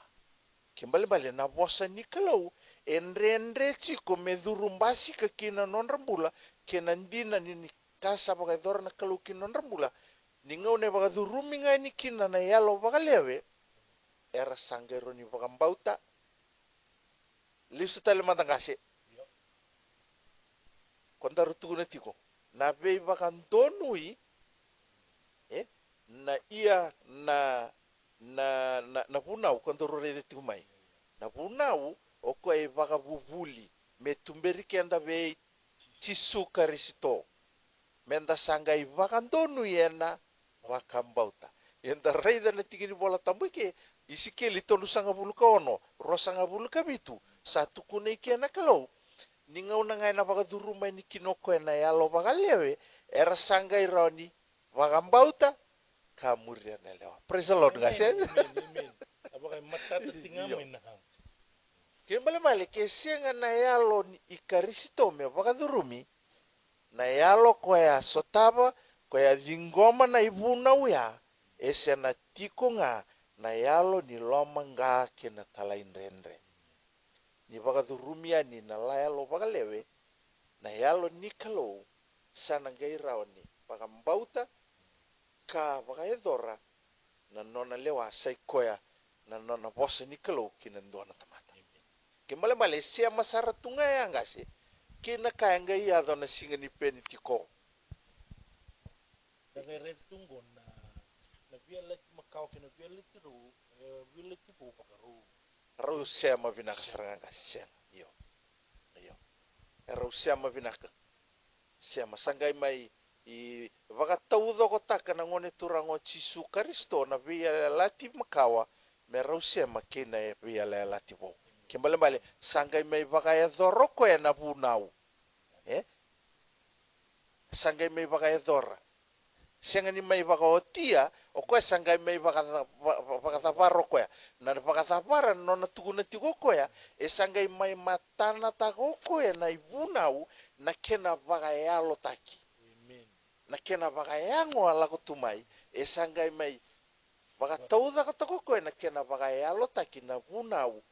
Speaker 2: Kimbali na bosa ni kalau.Endre chiko me durumbasi ka kina non rambula. Kena ndina ni kasa baka idora na kalau kina non rambula. Ningau ne baka durumi ngai ni kina na yalo baka lewe. Era sangero ni baka mbauta. Lisu tali matangase. Konta rutuku na tiko. Na bei baka ndonui. Na ia na punau konta rore de tiko mai. Na punau oko e baka vuvuli. Me tumberi kenda bei chisuka risito. Menda sangai baka ndonui ena. Wakambauta. Yenda raida na tigini bola tambuke isikeli tonu sanga buluka ono, rosanga buluka bitu. Satu kune iki na kalau. Ningau na ngai na bakaduruma ni kinoko na yalo bakalewe, era sanga ironi wakambauta kamuria na lewa. Praise the Lord, guys.
Speaker 1: Amen. Abakai matata tingamai na hang.
Speaker 2: Kimbali kesianga na yalo ikarisito me bakadurumi na yalo kwa sotaba kwa vingoma na ivuna uya, ese na tiko nga na yalo ni loma nga kena talain rendre. Ni bakadurumia ni na la yalo bakalewe, na yalo ni kalau sana gairao ni bakambauta ka bakaedora na nona lewa saikoya na nona bosa ni kalau kina ndona tamata. Kimbali siya masara tunga ya ngasi, kina kaya nga iyado na singa ni penitiko.
Speaker 1: Dengan red tunggu na viela ti makau kena viela ti ru pakaru.
Speaker 2: Rau siya mavina kasaranga siya. Iyo. Rau siya mavina siya masangai mai i vakataudo ko taka na ngone turango chisu karisto na viela lati makawa me rau siya makina e viela lati bo. Kimbali sangai mai vakaya doroko ya na bunau. Sangai mai vakaya dora. Sianga ni mai vakaotia, o koe sangai mai vakataparo koea. Na vakatapara nona tukuna tiko koea, e sangai mai matana tako koea na ibunau, na kena vakayalo taki.
Speaker 1: Amen.
Speaker 2: Na kena vakayango alako tumai, e sangai mai vakatauda katako koea, na kena vakayalo taki na bunau,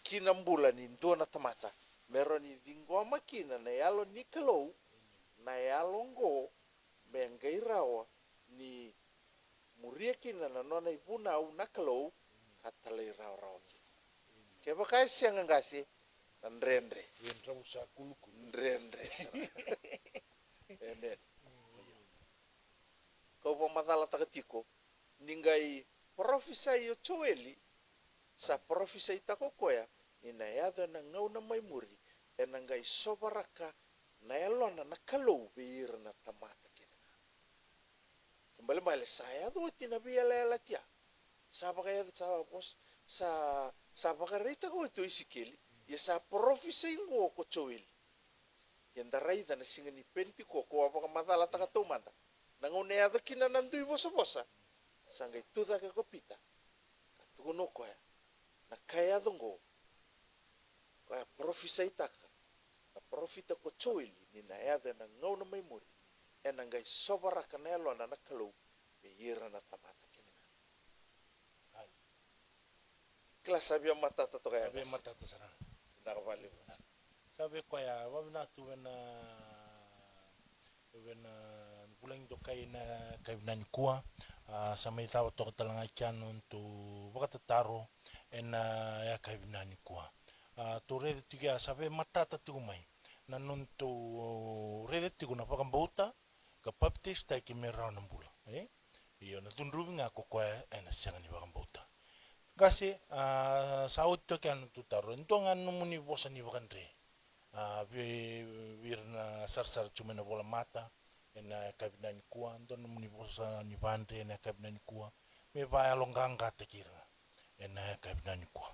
Speaker 2: kina mbula ni ndona tamata. Meron ni vingoma kina na yalo ni kalau, na yalo ngo, mengai rawa ni muria kina na nona ibuna au nakalou katalai rawa kina. Kaya bakai siang ngasi Andre.
Speaker 1: Entra usa kuluku.
Speaker 2: Andre. Amen. Kau pamatala takatiko, ningai profisa yo choeli, sa profisa itako koya, nina yado na ngau na may muri, e nangai sobaraka na elona na kalau beira na tamata kina. Kembali balik saya do tinabi ala tia. Saba kaya sa bos sa bakarita ko ito isikeli, ya sa profisa ingo ko choeli. Yang darai dan singani penti ko apa kamatala takatumanda. Nangone ada kina nandui bosa sanggai tuda ke kopita tukuno ko ya na kaya dongo ko profisa itaka na profita ko choili ni na ada na ngau na memori enangai sobara kanelo na nakalo be yira na tamata kinina kelas abia mata to kaya
Speaker 1: Sabi mata to sana.
Speaker 2: na vale
Speaker 1: Sabi ko ya wabina tu wena bulang do kay na kainan kuwa sa may tawa to talanga kyan to bakatataro en ya kainan kuwa to rede tiga sabe matata tigumay nanon to rede tigo na pakambauta ka baptista ki meraw ng bula iyo na tunrubi nga ko kwa en siyang ni pakambauta kasi sa auto kyan to taro ito nga numuni bosa ni bakandre wir na sarsar cuma na bola mata na kabinan kuwa don muni bosa ni bante na kabinan kuwa me ba alongang katekira na kabinan kuwa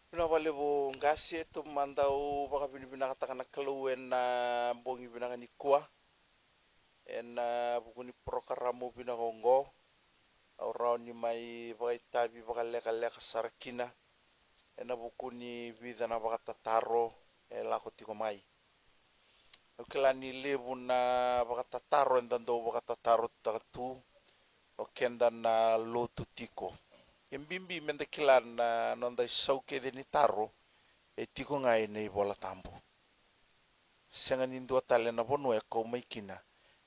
Speaker 2: pina vale bo ngasi to mandau baka binibina katakan keluwen na bongi binanga ni kuah en buku ni prokaramo binagongo aurau ni mai baka tabi baka leka sarakina en buku ni vidana baka tataro lako tiko mai kelani lebu na baka tataro en dando baka tataro takatu o kenda na lotu tiko Yembimbi mende kilan na nonda sauke de ni taro e tiko ngai nei bola tambo. Senga ni ndua tale na bonu e ko maikina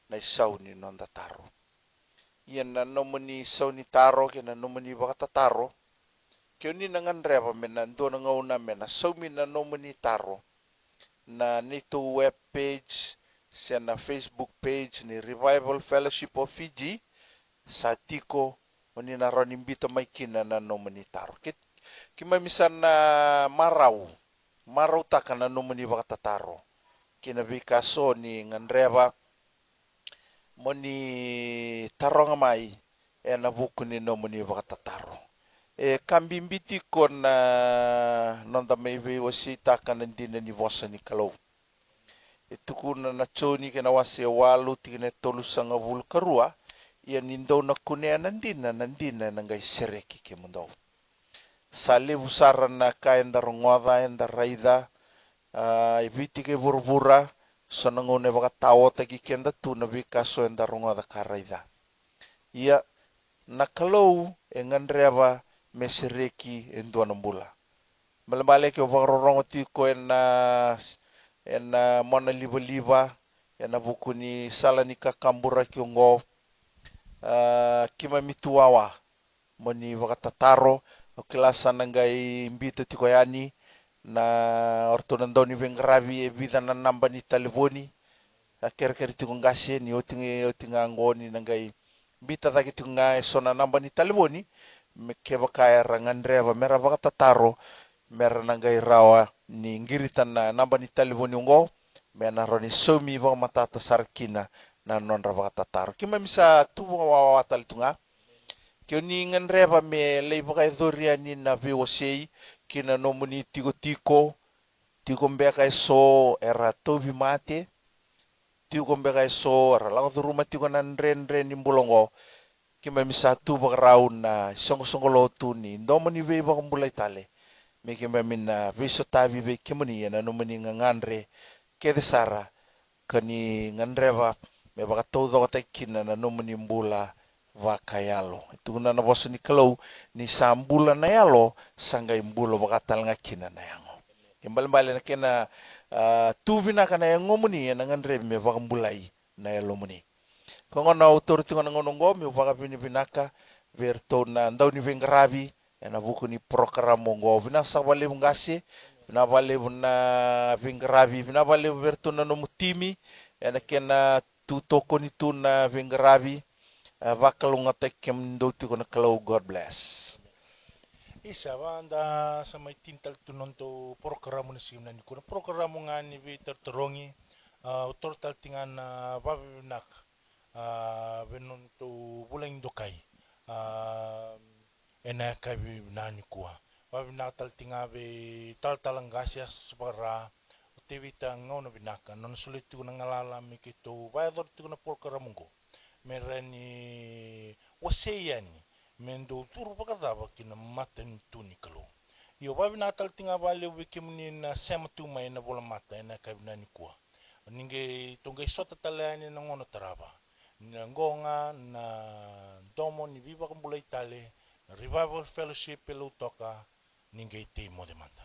Speaker 2: na sau ni nonda taro. Ian na nomoni sau ni taro ke na nomoni baka taro. Ke ni na ngandreba mena ndua na ngauna mena sau mi na nomoni taro. Na nito web page se na Facebook page ni Revival Fellowship of Fiji sa tiko oni na ronin bito may kina na nomanitaro. Kima misan na maraw taka na nomani baka tataro. Kinabika so ni ngandreba mo ni tarong mai e nabuko ni nomani baka tataro. E kambimbiti ko na nonda may wasi taka nandina ni vosa ni kalau. Ito ko na nachoni kinawasi walu tigina tolusang abul karua. Ia nindo na kunea nandina nangai sereki ke mundo. Sale busara na kaenda rongoda enda raida ibiti ke burbura sonangone baka tawo tagi kenda tu na bika so enda rongoda ka raida. Ia nakalou engandreba mesereki endua nambula. Malambale ke bakarorongo tiko ena mona liba ena bukuni sala ni kakambura kiongo kima mituawa moni wakatataro o kilasa nangai mbito tiko yani na orto nandoni vengravi e vida na namba ni telefoni aker tiko ngasi ni otinga ngoni nangai mbita taki tiko ngai sona namba ni telefoni ke bakaya rangandreva mera wakatataro mera nangai rawa ni ngiritan na namba ni telefoni ngo mena roni somi wa matata sarkina na non raba tataro kima misa tuwa wawatal tunga kyo ni nganreba me leiba kai doria ni na VOC kina nomuni tiko mbeka so era tobi mate tiko mbeka so era lang rumah tiko nan ren ni mbulongo kima misa tuwa raun na songo lotu ni nomuni veba kumbulai tale me kima mina viso tabi be kimuni na nomuni ngandre kedesara kani nganreba me baka todo kata kina na nomoni mbula wakayalo itu na boso ni kalau ni sambula na yalo sangai mbula baka talanga kina na yango kembali na kena tuvina kana yang ngomuni na ngandre me baka mbulai na yalo muni kongono autority ngona ngonongo me baka binaka verto na ndau ni vengravi na buku ni program ngo vina sawale ngasi Vinavalevo na Vengaravi, vinavalevo vertona no mutimi, ena kena tu toko ni tu na Vengaravi, vakalunga tek do tu kona kalau, God bless.
Speaker 1: Isa anda sa may tintal tunon to programo na siya nani kuna programo nga ni Victor Torongi total tingan babinak benon to bulang dokay ena kabi nani kuha babinak tal tinga be tal talang gasyas para utewita ngono binaka non sulit tu ngalala mikito bayador tu na programo ko merani waseyani mendo turu pakadava kina maten tuni kalo yo babi natal tinga bale wiki muni na sema tu mai na bola mata na kabina ni kuwa ninge tunga sota talani na ngono taraba na ngonga na domo ni viva kambula itale na revival fellowship pelu toka ninge te mode mata